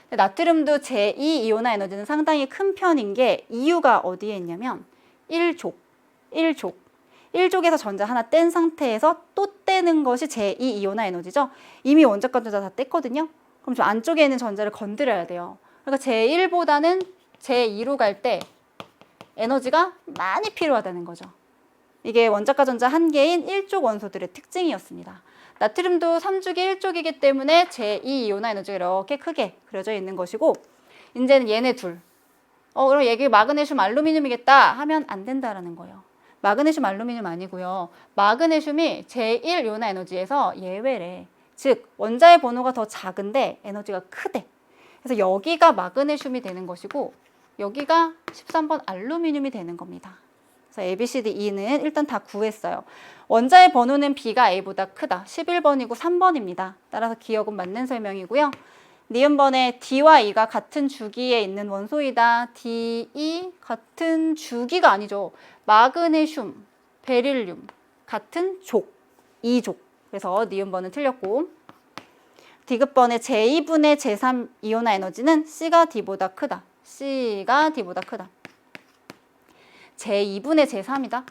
나트륨도 제2 이온화 에너지는 상당히 큰 편인 게 이유가 어디에 있냐면 1족. 1족에서 전자 하나 뗀 상태에서 또 떼는 것이 제2 이온화 에너지죠. 이미 원자과 전자 다 뗐거든요. 그럼 저 안쪽에 있는 전자를 건드려야 돼요. 그러니까 제1보다는 제2로 갈 때 에너지가 많이 필요하다는 거죠. 이게 원자과 전자 한 개인 1족 원소들의 특징이었습니다. 나트륨도 3주기 1족이기 때문에 제2 이온화 에너지가 이렇게 크게 그려져 있는 것이고 이제는 얘네 둘. 그럼 얘기 마그네슘, 알루미늄이겠다 하면 안 된다라는 거예요. 마그네슘, 알루미늄 아니고요. 마그네슘이 제1 이온화 에너지에서 예외래. 즉 원자의 번호가 더 작은데 에너지가 크대. 그래서 여기가 마그네슘이 되는 것이고 여기가 13번 알루미늄이 되는 겁니다. 그래서 A, B, C, D, E는 일단 다 구했어요. 원자의 번호는 B가 A보다 크다. 11번이고 3번입니다. 따라서 기억은 맞는 설명이고요. 니은번에 D와 E가 같은 주기에 있는 원소이다. D, E 같은 주기가 아니죠. 마그네슘, 베릴륨 같은 족, E족. 그래서 니은번은 틀렸고 D급번의 제2분의 제3 이온화 에너지는 C가 D보다 크다. C가 D보다 크다. 제2분의 제3이다.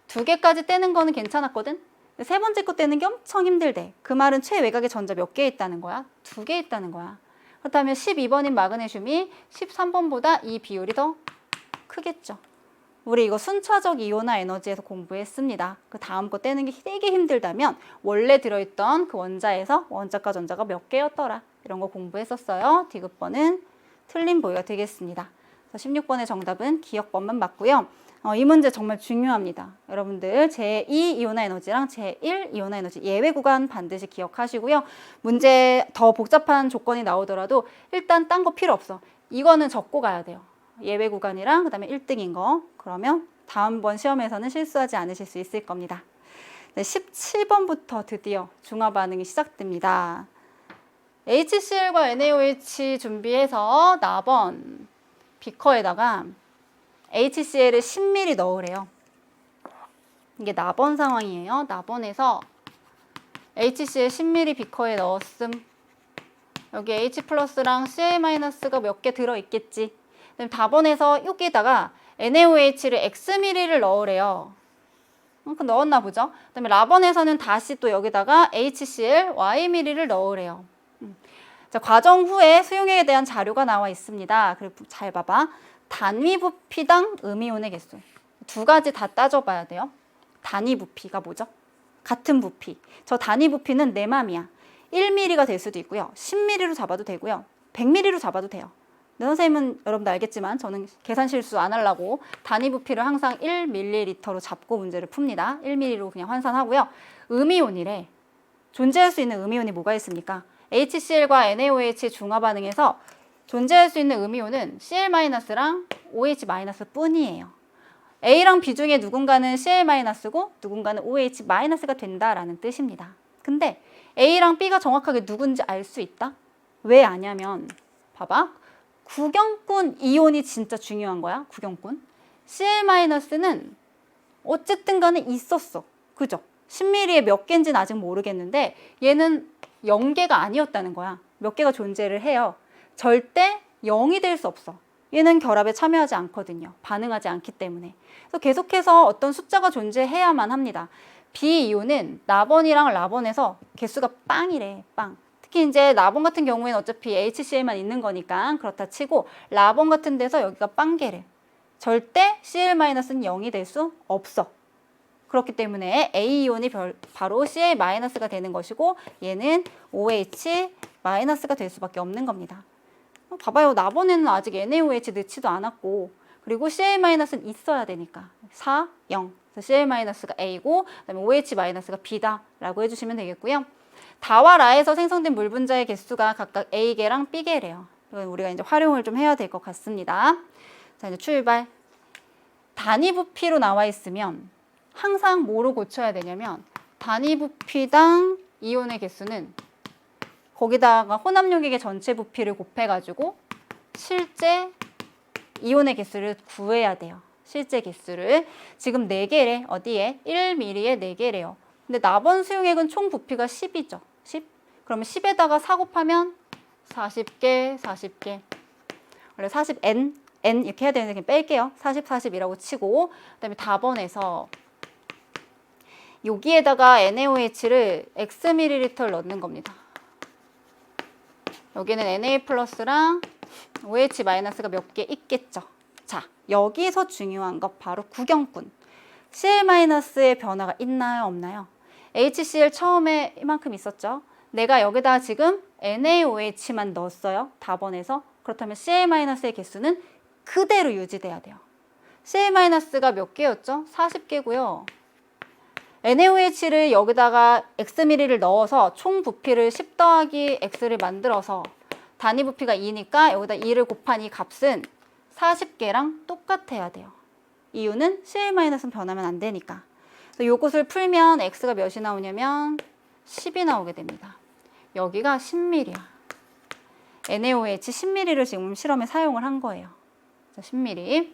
두 개까지 떼는 거는 괜찮았거든. 세 번째 거 떼는 게 엄청 힘들대. 그 말은 최외곽에 전자 몇 개 있다는 거야? 2개 있다는 거야. 그렇다면 12번인 마그네슘이 13번보다 이 비율이 더 크겠죠. 우리 이거 순차적 이온화 에너지에서 공부했습니다. 그 다음 거 떼는 게 되게 힘들다면 원래 들어있던 그 원자에서 원자과 전자가 몇 개였더라. 이런 거 공부했었어요. D급번은 틀린 보기가 되겠습니다. 16번의 정답은 기억번만 맞고요. 이 문제 정말 중요합니다. 여러분들 제2 이온화 에너지랑 제1 이온화 에너지 예외 구간 반드시 기억하시고요. 문제 더 복잡한 조건이 나오더라도 일단 딴 거 필요 없어. 이거는 적고 가야 돼요. 예외 구간이랑 그다음에 1등인 거. 그러면 다음번 시험에서는 실수하지 않으실 수 있을 겁니다. 네, 17번부터 드디어 중화 반응이 시작됩니다. HCl과 NaOH 준비해서 나번 비커에다가 HCl을 10ml 넣으래요. 이게 나번 상황이에요. 나번에서 HCl 10ml 비커에 넣었음. 여기 H 플러스랑 Cl-가 몇 개 들어있겠지. 그다음에 다번에서 여기에다가 NaOH를 Xml를 넣으래요. 그럼 넣었나 보죠. 그다음에 라번에서는 다시 또 여기다가 HCl Yml를 넣으래요. 자, 과정 후에 수용액에 대한 자료가 나와 있습니다. 그리고 잘 봐봐. 단위 부피당 음이온의 개수. 두 가지 다 따져봐야 돼요. 단위 부피가 뭐죠? 같은 부피. 저 단위 부피는 내 맘이야. 1mm가 될 수도 있고요. 10mm로 잡아도 되고요. 100mm로 잡아도 돼요. 근데 선생님은 여러분도 알겠지만 저는 계산 실수 안 하려고 단위 부피를 항상 1ml로 잡고 문제를 풉니다. 1mm로 그냥 환산하고요. 음이온이래. 존재할 수 있는 음이온이 뭐가 있습니까? HCl과 NaOH 중화 반응에서 존재할 수 있는 음이온은 Cl-랑 OH- 뿐이에요. A랑 B 중에 누군가는 Cl-고 누군가는 OH-가 된다라는 뜻입니다. 근데 A랑 B가 정확하게 누군지 알 수 있다? 왜 아냐면 봐봐. 구경꾼 이온이 진짜 중요한 거야. 구경꾼. Cl-는 어쨌든 간에 있었어. 그죠? 10ml에 몇 개인지는 아직 모르겠는데 얘는 0개가 아니었다는 거야. 몇 개가 존재를 해요. 절대 0이 될 수 없어. 얘는 결합에 참여하지 않거든요. 반응하지 않기 때문에. 그래서 계속해서 어떤 숫자가 존재해야만 합니다. B이온은 나번이랑 라번에서 개수가 빵이래. 빵. 특히 이제 나번 같은 경우에는 어차피 HCl만 있는 거니까 그렇다 치고 라번 같은 데서 여기가 빵개래. 절대 Cl-는 0이 될 수 없어. 그렇기 때문에 A이온이 바로 Cl-가 되는 것이고 얘는 OH-가 될 수밖에 없는 겁니다. 봐봐요. 나번에는 아직 NaOH 넣지도 않았고 그리고 Cl-는 있어야 되니까 4, 0. 그래서 Cl-가 A고 그다음에 OH-가 B다 라고 해주시면 되겠고요. 다와 라에서 생성된 물 분자의 개수가 각각 A개랑 B개래요. 이건 우리가 이제 활용을 좀 해야 될 것 같습니다. 자, 이제 출발. 단위 부피로 나와 있으면 항상 뭐로 고쳐야 되냐면 단위 부피당 이온의 개수는 거기다가 혼합용액의 전체 부피를 곱해가지고 실제 이온의 개수를 구해야 돼요. 실제 개수를. 지금 4개래. 어디에? 1mm에 4개래요. 근데 나번 수용액은 총 부피가 10이죠. 10. 그러면 10에다가 4 곱하면 40개, 40개. 원래 40n, n 이렇게 해야 되는데 그냥 뺄게요. 40, 40이라고 치고 그다음에 다번에서 여기에다가 NaOH를 Xml를 넣는 겁니다. 여기는 Na 플러스랑 OH-가 몇 개 있겠죠. 자, 여기서 중요한 것 바로 구경꾼. Cl-의 변화가 있나요? 없나요? HCl 처음에 이만큼 있었죠. 내가 여기다 지금 NaOH만 넣었어요. 다번에서. 그렇다면 Cl-의 개수는 그대로 유지돼야 돼요. Cl-가 몇 개였죠? 40개고요. NaOH를 여기다가 Xml를 넣어서 총 부피를 10 더하기 X를 만들어서 단위 부피가 2니까 여기다 2를 곱한 이 값은 40개랑 똑같아야 돼요. 이유는 Cl-은 변하면 안 되니까. 그래서 이것을 풀면 X가 몇이 나오냐면 10이 나오게 됩니다. 여기가 10mm야. NaOH 10ml를 지금 실험에 사용을 한 거예요. 자, 10ml.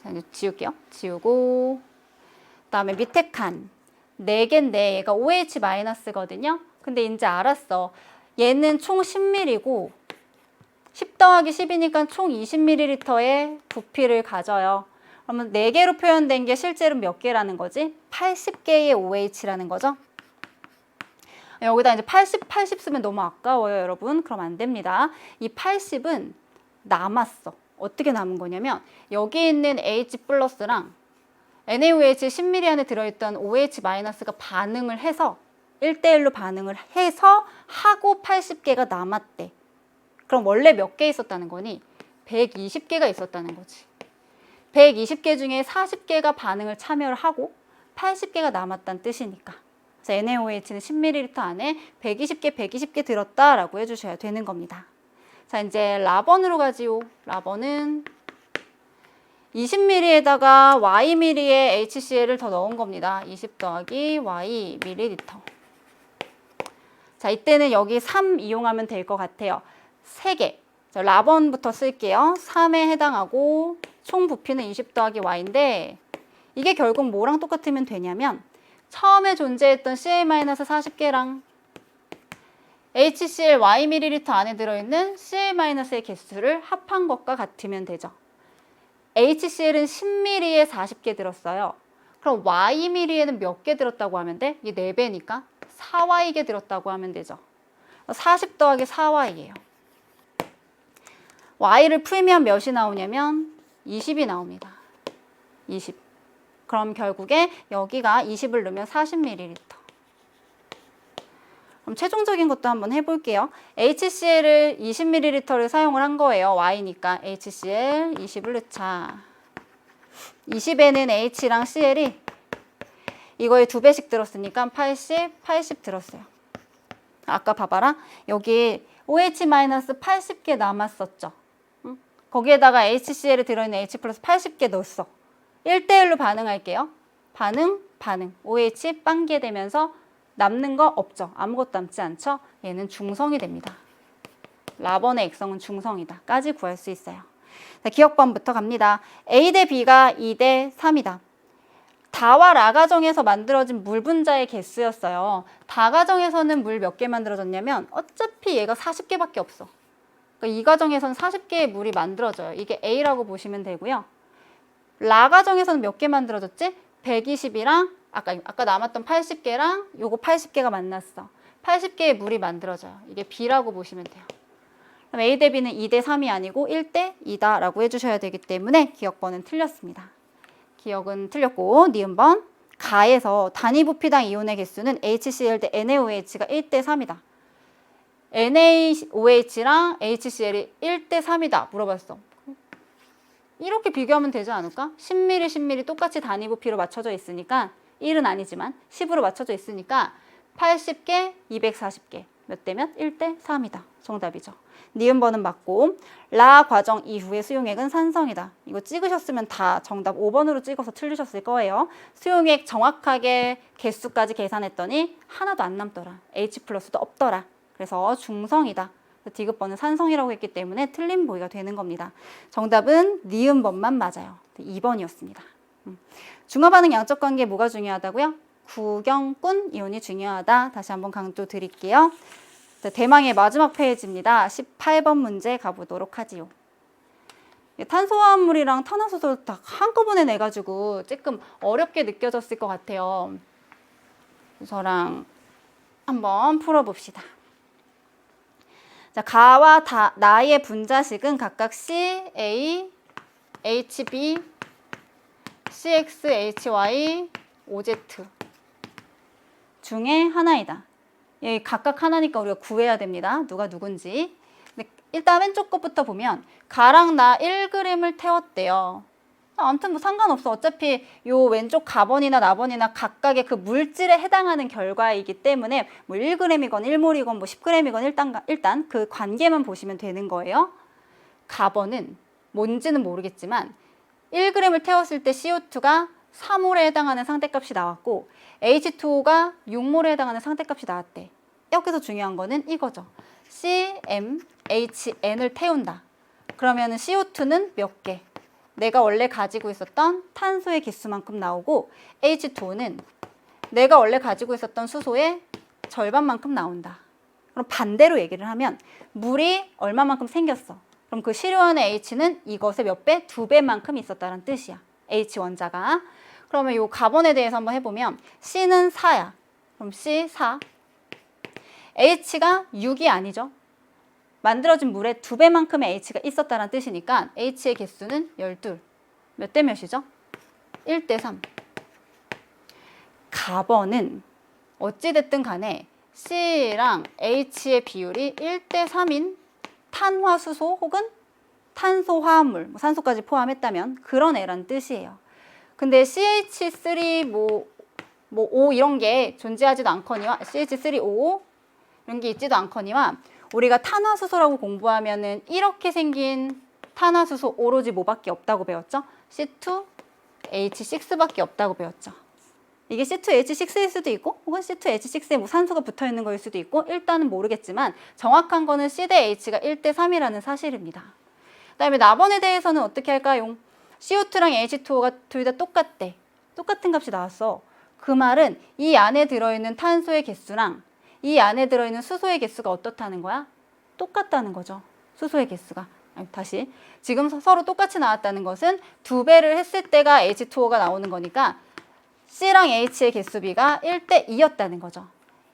자, 이제 지울게요. 지우고 그다음에 밑에 칸 4개인데 얘가 OH-거든요. 근데 이제 알았어. 얘는 총 10ml고 10 더하기 10이니까 총 20ml의 부피를 가져요. 그러면 4개로 표현된 게 실제로 몇 개라는 거지? 80개의 OH라는 거죠. 여기다 이제 80 쓰면 너무 아까워요, 여러분. 그럼 안 됩니다. 이 80은 남았어. 어떻게 남은 거냐면 여기 있는 H 플러스랑 NaOH 10ml 안에 들어있던 OH-가 반응을 해서 1대1로 반응을 해서 하고 80개가 남았대. 그럼 원래 몇 개 있었다는 거니? 120개가 있었다는 거지. 120개 중에 40개가 반응을 참여를 하고 80개가 남았다는 뜻이니까. 그래서 NaOH는 10ml 안에 120개 들었다라고 해주셔야 되는 겁니다. 자, 이제 라번으로 가지요. 라번은 20ml에다가 Yml의 HCl을 더 넣은 겁니다. 20 더하기 Y ml. 자, 이때는 여기 3 이용하면 될 것 같아요. 3개. 자, 라번부터 쓸게요. 3에 해당하고 총 부피는 20 더하기 Y인데 이게 결국 뭐랑 똑같으면 되냐면 처음에 존재했던 Ca-40개랑 HCl Yml 안에 들어있는 Ca-의 개수를 합한 것과 같으면 되죠. HCl은 10ml에 40개 들었어요. 그럼 Yml에는 몇 개 들었다고 하면 돼? 이게 4배니까 4Y 들었다고 하면 되죠. 40 더하기 4Y예요. Y를 풀면 몇이 나오냐면 20이 나옵니다. 20. 그럼 결국에 여기가 20을 넣으면 40ml. 그럼 최종적인 것도 한번 해볼게요. HCl을 20ml를 사용을 한 거예요. Y니까 HCl 20을 넣자. 20에는 H랑 Cl이 이거에 2배씩 들었으니까 80 들었어요. 아까 봐봐라. 여기 OH-80개 남았었죠. 응? 거기에다가 HCl이 들어있는 H 플러스 80개 넣었어. 1대1로 반응할게요. 반응. OH 빵개 되면서 남는 거 없죠. 아무것도 남지 않죠. 얘는 중성이 됩니다. 라번의 액성은 중성이다. 까지 구할 수 있어요. 자, 기억번부터 갑니다. A 대 B가 2 대 3이다. 다와 라 가정에서 만들어진 물 분자의 개수였어요. 다 가정에서는 물 몇 개 만들어졌냐면 어차피 얘가 40개밖에 없어. 그러니까 이 가정에서는 40개의 물이 만들어져요. 이게 A라고 보시면 되고요. 라 가정에서는 몇 개 만들어졌지? 120이랑 아까 남았던 80개랑 요거 80개가 만났어. 80개의 물이 만들어져요. 이게 B라고 보시면 돼요. 그럼 A 대 B는 2 대 3이 아니고 1 대 2다 라고 해주셔야 되기 때문에 기억번은 틀렸습니다. 기억은 틀렸고 니은번 가에서 단위 부피당 이온의 개수는 HCl 대 NaOH가 1 대 3이다. NaOH랑 HCl이 1 대 3이다 물어봤어. 이렇게 비교하면 되지 않을까? 10ml, 10ml 똑같이 단위 부피로 맞춰져 있으니까 1은 아니지만 10으로 맞춰져 있으니까 80개, 240개 몇 대면 1 대 3이다. 정답이죠. 니은번은 맞고 라 과정 이후의 수용액은 산성이다. 이거 찍으셨으면 다 정답 5번으로 찍어서 틀리셨을 거예요. 수용액 정확하게 개수까지 계산했더니 하나도 안 남더라. H 플러스도 없더라. 그래서 중성이다. 디귿번은 산성이라고 했기 때문에 틀린 보기가 되는 겁니다. 정답은 니은번만 맞아요. 2번이었습니다. 중화반응 양적 관계에 뭐가 중요하다고요? 구경꾼 이온이 중요하다. 다시 한번 강조 드릴게요. 대망의 마지막 페이지입니다. 18번 문제 가보도록 하지요. 탄소화합물이랑 탄화수소 다 한꺼번에 내가지고 조금 어렵게 느껴졌을 것 같아요. 저랑 한번 풀어봅시다. 자, 가와 나의 분자식은 각각 CA, HB, CX, HY, OZ 중에 하나이다. 여기 각각 하나니까 우리가 구해야 됩니다. 누가 누군지. 근데 일단 왼쪽 것부터 보면 가랑 나 1g을 태웠대요. 아무튼 뭐 상관없어. 어차피 요 왼쪽 가번이나 나번이나 각각의 그 물질에 해당하는 결과이기 때문에 뭐 1g이건 1몰이건 뭐 10g이건 일단 그 관계만 보시면 되는 거예요. 가번은 뭔지는 모르겠지만 1g을 태웠을 때 CO2가 3몰에 해당하는 상대값이 나왔고 H2O가 6몰에 해당하는 상대값이 나왔대. 여기서 중요한 거는 이거죠. CmHn을 태운다. 그러면 CO2는 몇 개? 내가 원래 가지고 있었던 탄소의 개수만큼 나오고 H2O는 내가 원래 가지고 있었던 수소의 절반만큼 나온다. 그럼 반대로 얘기를 하면 물이 얼마만큼 생겼어. 그럼 그 시료원의 H는 이것의 몇 배? 2배만큼 있었다는 뜻이야. H 원자가. 그러면 이 가번에 대해서 한번 해보면 C는 4야. 그럼 C 4. H가 6이 아니죠. 만들어진 물에 2배만큼의 H가 있었다는 뜻이니까 H의 개수는 12. 몇 대 몇이죠? 1대 3. 가번은 어찌됐든 간에 C랑 H의 비율이 1대 3인 탄화수소 혹은 탄소화합물, 뭐 산소까지 포함했다면 그런 애란 뜻이에요. 근데 CH3 O 이런 게 존재하지도 않거니와 CH3O 이런 게 있지도 않거니와 우리가 탄화수소라고 공부하면은 이렇게 생긴 탄화수소 오로지 뭐밖에 없다고 배웠죠? C2H6밖에 없다고 배웠죠. 이게 C2H6일 수도 있고 혹은 C2H6에 뭐 산소가 붙어있는 거일 수도 있고 일단은 모르겠지만 정확한 거는 C 대 H가 1대 3이라는 사실입니다. 그 다음에 나번에 대해서는 어떻게 할까요? CO2랑 H2O가 둘 다 똑같대. 똑같은 값이 나왔어. 그 말은 이 안에 들어있는 탄소의 개수랑 이 안에 들어있는 수소의 개수가 어떻다는 거야? 똑같다는 거죠. 수소의 개수가. 다시. 지금 서로 똑같이 나왔다는 것은 2배를 했을 때가 H2O가 나오는 거니까 C랑 H의 개수비가 1대 2였다는 거죠.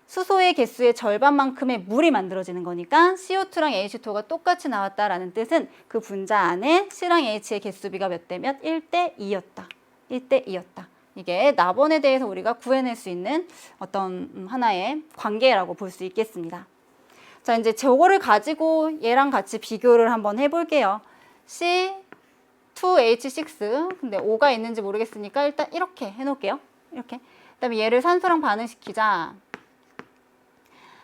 수소의 개수의 절반만큼의 물이 만들어지는 거니까 CO2랑 H2O가 똑같이 나왔다라는 뜻은 그 분자 안에 C랑 H의 개수비가 몇 대 몇? 1대 2였다. 1대 2였다. 이게 나번에 대해서 우리가 구해낼 수 있는 어떤 하나의 관계라고 볼 수 있겠습니다. 자, 이제 저거를 가지고 얘랑 같이 비교를 한번 해볼게요. C2H6, 근데 O가 있는지 모르겠으니까 일단 이렇게 해놓을게요. 이렇게. 그다음에 얘를 산소랑 반응시키자.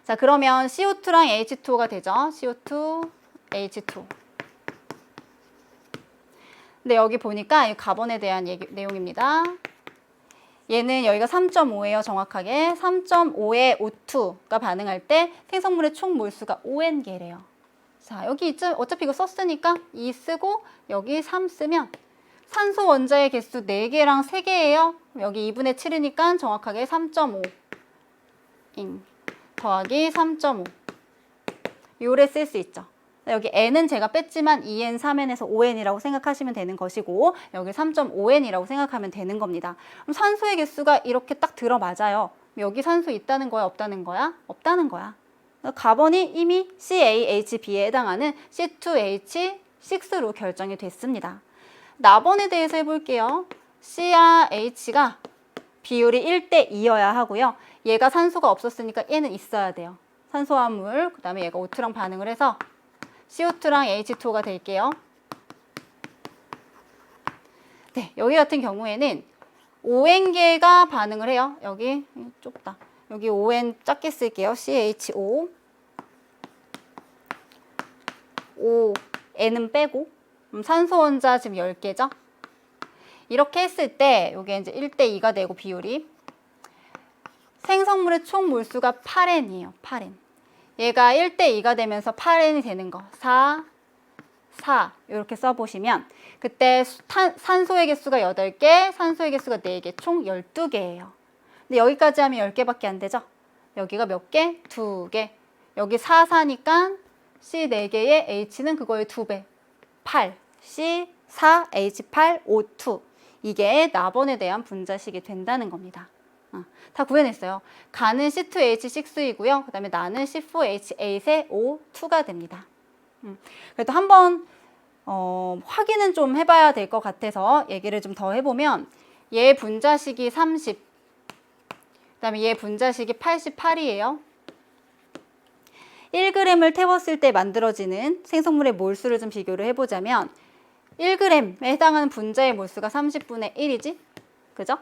자, 그러면 CO2랑 H2O가 되죠. CO2, H2. 근데 여기 보니까 이 가번에 대한 내용입니다. 얘는 여기가 3.5예요. 정확하게 3.5의 O2가 반응할 때 생성물의 총 몰수가 ON개래요. 자, 여기 어차피 이거 썼으니까 2 쓰고 여기 3 쓰면 산소 원자의 개수 4개랑 3개예요. 여기 2분의 7이니까 정확하게 3.5 더하기 3.5 요래 쓸 수 있죠. 여기 n은 제가 뺐지만 2n, 3n에서 5n이라고 생각하시면 되는 것이고 여기 3.5n이라고 생각하면 되는 겁니다. 그럼 산소의 개수가 이렇게 딱 들어맞아요. 여기 산소 있다는 거야? 없다는 거야? 없다는 거야. 가번이 이미 CaHb에 해당하는 C2H6로 결정이 됐습니다. 나번에 대해서 해볼게요. C와 H가 비율이 1대 2여야 하고요. 얘가 산소가 없었으니까 얘는 있어야 돼요. 산소화합물, 그 다음에 얘가 O2랑 반응을 해서 CO2랑 H2O가 될게요. 네, 여기 같은 경우에는 ON개가 반응을 해요. 여기 좁다. 여기 ON 작게 쓸게요. CHO. N은 빼고. 산소 원자 지금 10개죠? 이렇게 했을 때 이게 이제 1대 2가 되고 비율이 생성물의 총 몰수가 8N이에요. 8N. 얘가 1대 2가 되면서 8N이 되는 거. 4, 4 이렇게 써보시면 그때 산소의 개수가 8개, 산소의 개수가 4개, 총 12개예요. 근데 여기까지 하면 10개밖에 안 되죠? 여기가 몇 개? 2개. 여기 4, 4니까 C 4개에 H는 그거의 2배. 8. C 4, H8, O2. 이게 나번에 대한 분자식이 된다는 겁니다. 다 구해냈어요. 가는 C2H6이고요. 그 다음에 나는 C4H8의 O2가 됩니다. 그래도 한번 확인은 좀 해봐야 될 것 같아서 얘기를 좀 더 해보면 얘 분자식이 30, 그 다음에 얘 분자식이 88이에요. 1g을 태웠을 때 만들어지는 생성물의 몰수를 좀 비교를 해보자면 1g에 해당하는 분자의 몰수가 30분의 1이지? 그죠?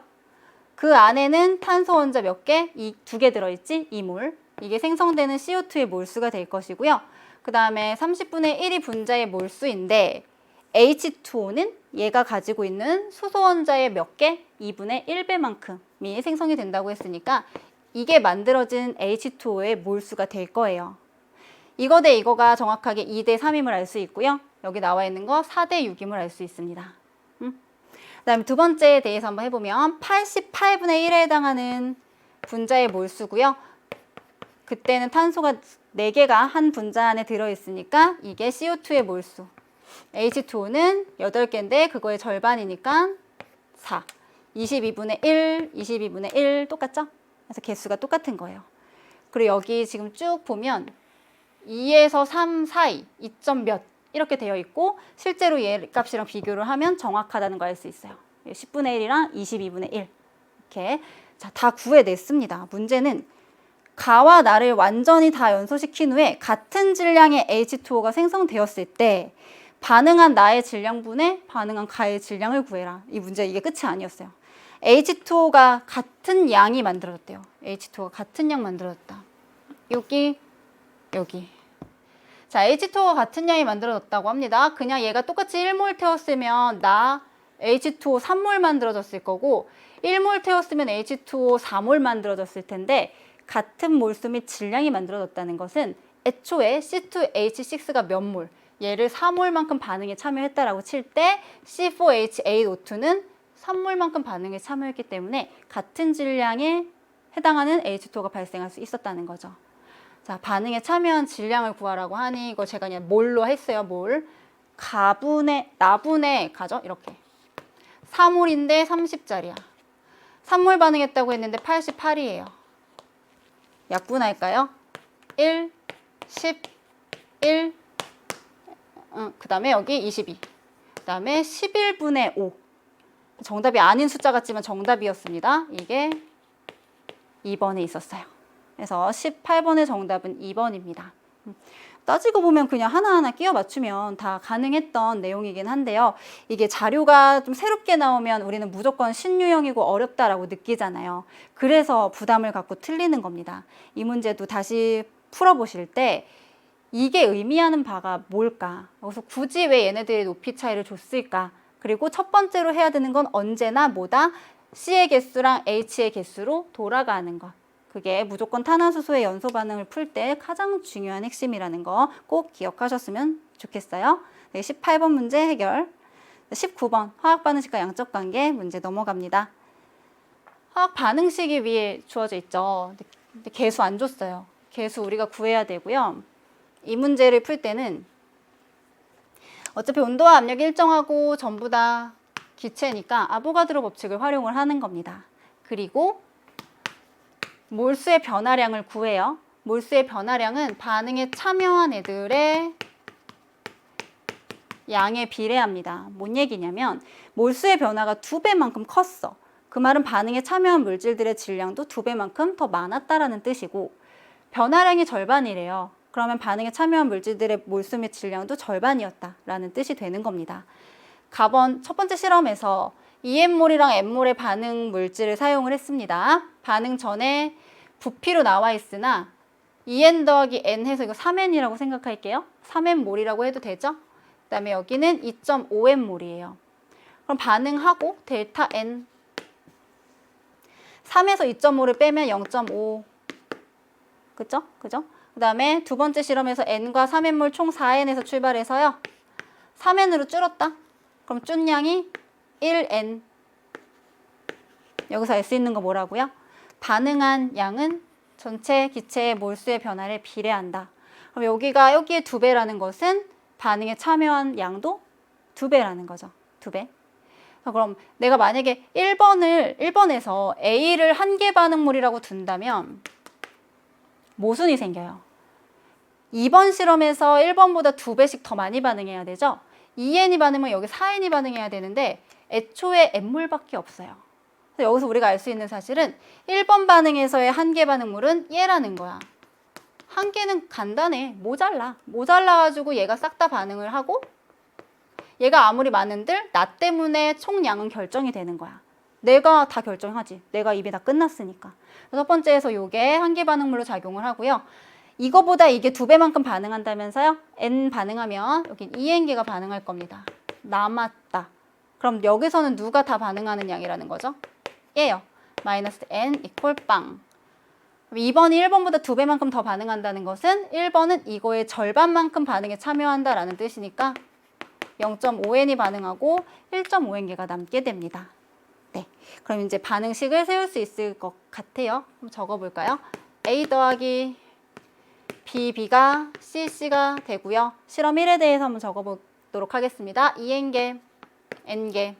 그 안에는 탄소 원자 몇 개? 2개 들어있지? 2몰. 이게 생성되는 CO2의 몰수가 될 것이고요. 그 다음에 30분의 1이 분자의 몰수인데 H2O는 얘가 가지고 있는 수소 원자의 몇 개? 2분의 1배만큼이 생성이 된다고 했으니까 이게 만들어진 H2O의 몰수가 될 거예요. 이거 대 이거가 정확하게 2대 3임을 알 수 있고요. 여기 나와 있는 거 4대 6임을 알 수 있습니다. 그다음에 두 번째에 대해서 한번 해보면 88분의 1에 해당하는 분자의 몰수고요. 그때는 탄소가 4개가 한 분자 안에 들어있으니까 이게 CO2의 몰수. H2O는 8개인데 그거의 절반이니까 4. 22분의 1, 22분의 1 똑같죠? 그래서 개수가 똑같은 거예요. 그리고 여기 지금 쭉 보면 2에서 3 사이, 2점 몇 이렇게 되어 있고 실제로 얘 값이랑 비교를 하면 정확하다는 걸 알 수 있어요. 10분의 1이랑 22분의 1 이렇게 자, 다 구해냈습니다. 문제는 가와 나를 완전히 다 연소시킨 후에 같은 질량의 H2O가 생성되었을 때 반응한 나의 질량분에 반응한 가의 질량을 구해라. 이 문제 이게 끝이 아니었어요. H2O가 같은 양이 만들어졌대요. H2O가 같은 양 만들어졌다. 여기. 자, H2O가 같은 양이 만들어졌다고 합니다. 그냥 얘가 똑같이 1몰 태웠으면 나 H2O 3몰 만들어졌을 거고 1몰 태웠으면 H2O 4몰 만들어졌을 텐데 같은 몰수 및 질량이 만들어졌다는 것은 애초에 C2H6가 몇 몰, 얘를 4몰만큼 반응에 참여했다라고 칠 때 C4H8O2는 3몰만큼 반응에 참여했기 때문에 같은 질량에 해당하는 H2O가 발생할 수 있었다는 거죠. 자, 반응에 참여한 질량을 구하라고 하니 이거 제가 그냥 몰로 했어요. 몰. 나분의 가죠? 이렇게. 4몰인데 30짜리야. 3몰 반응했다고 했는데 88이에요. 약분할까요? 1, 10, 1, 그 다음에 여기 22. 그 다음에 11분의 5. 정답이 아닌 숫자 같지만 정답이었습니다. 이게 2번에 있었어요. 그래서 18번의 정답은 2번입니다. 따지고 보면 그냥 하나하나 끼워 맞추면 다 가능했던 내용이긴 한데요. 이게 자료가 좀 새롭게 나오면 우리는 무조건 신유형이고 어렵다라고 느끼잖아요. 그래서 부담을 갖고 틀리는 겁니다. 이 문제도 다시 풀어보실 때 이게 의미하는 바가 뭘까? 그래서 굳이 왜 얘네들이 높이 차이를 줬을까? 그리고 첫 번째로 해야 되는 건 언제나 뭐다? C의 개수랑 H의 개수로 돌아가는 것. 그게 무조건 탄화수소의 연소 반응을 풀 때 가장 중요한 핵심이라는 거 꼭 기억하셨으면 좋겠어요. 18번 문제 해결. 19번 화학 반응식과 양적 관계 문제 넘어갑니다. 화학 반응식이 위에 주어져 있죠. 근데 개수 안 줬어요. 개수 우리가 구해야 되고요. 이 문제를 풀 때는 어차피 온도와 압력이 일정하고 전부 다 기체니까 아보가드로 법칙을 활용을 하는 겁니다. 그리고 몰수의 변화량을 구해요. 몰수의 변화량은 반응에 참여한 애들의 양에 비례합니다. 뭔 얘기냐면 몰수의 변화가 2배만큼 컸어. 그 말은 반응에 참여한 물질들의 질량도 2배만큼 더 많았다라는 뜻이고 변화량이 절반이래요. 그러면 반응에 참여한 물질들의 몰수 및 질량도 절반이었다라는 뜻이 되는 겁니다. 가번 첫 번째 실험에서 EN몰이랑 N몰의 반응 물질을 사용을 했습니다. 반응 전에 부피로 나와 있으나 EN 더하기 N 해서 이거 3N이라고 생각할게요. 3N몰이라고 해도 되죠? 그 다음에 여기는 2.5N몰이에요. 그럼 반응하고 델타 N 3에서 2.5를 빼면 0.5 그죠? 그 다음에 두 번째 실험에서 N과 3N몰 총 4N에서 출발해서요. 3N으로 줄었다. 그럼 쭌양이 1N. 여기서 알 수 있는 거 뭐라고요? 반응한 양은 전체 기체의 몰수의 변화를 비례한다. 그럼 여기에 2배라는 것은 반응에 참여한 양도 2배라는 거죠. 2배. 그럼 내가 만약에 1번에서 A를 한계 반응물이라고 둔다면 모순이 생겨요. 2번 실험에서 1번보다 2배씩 더 많이 반응해야 되죠. 2N이 반응하면 여기 4N이 반응해야 되는데 애초에 N몰밖에 없어요. 그래서 여기서 우리가 알 수 있는 사실은 1번 반응에서의 한계 반응물은 얘라는 거야. 한계는 간단해. 모자라가지고 얘가 싹 다 반응을 하고 얘가 아무리 많은들 나 때문에 총량은 결정이 되는 거야. 내가 다 결정하지. 내가 입이 다 끝났으니까. 첫 번째에서 요게 한계 반응물로 작용을 하고요. 이거보다 이게 2배만큼 반응한다면서요? N 반응하면 여긴 EN계가 반응할 겁니다. 남았다. 그럼 여기서는 누가 다 반응하는 양이라는 거죠? 얘요. 마이너스 N 이퀄 빵. 2번이 1번보다 2배만큼 더 반응한다는 것은 1번은 이거의 절반만큼 반응에 참여한다라는 뜻이니까 0.5n이 반응하고 1.5n개가 남게 됩니다. 네, 그럼 이제 반응식을 세울 수 있을 것 같아요. 한번 적어볼까요? A 더하기 BB가 CC가 되고요. 실험 1에 대해서 한번 적어보도록 하겠습니다. 2n개, n개.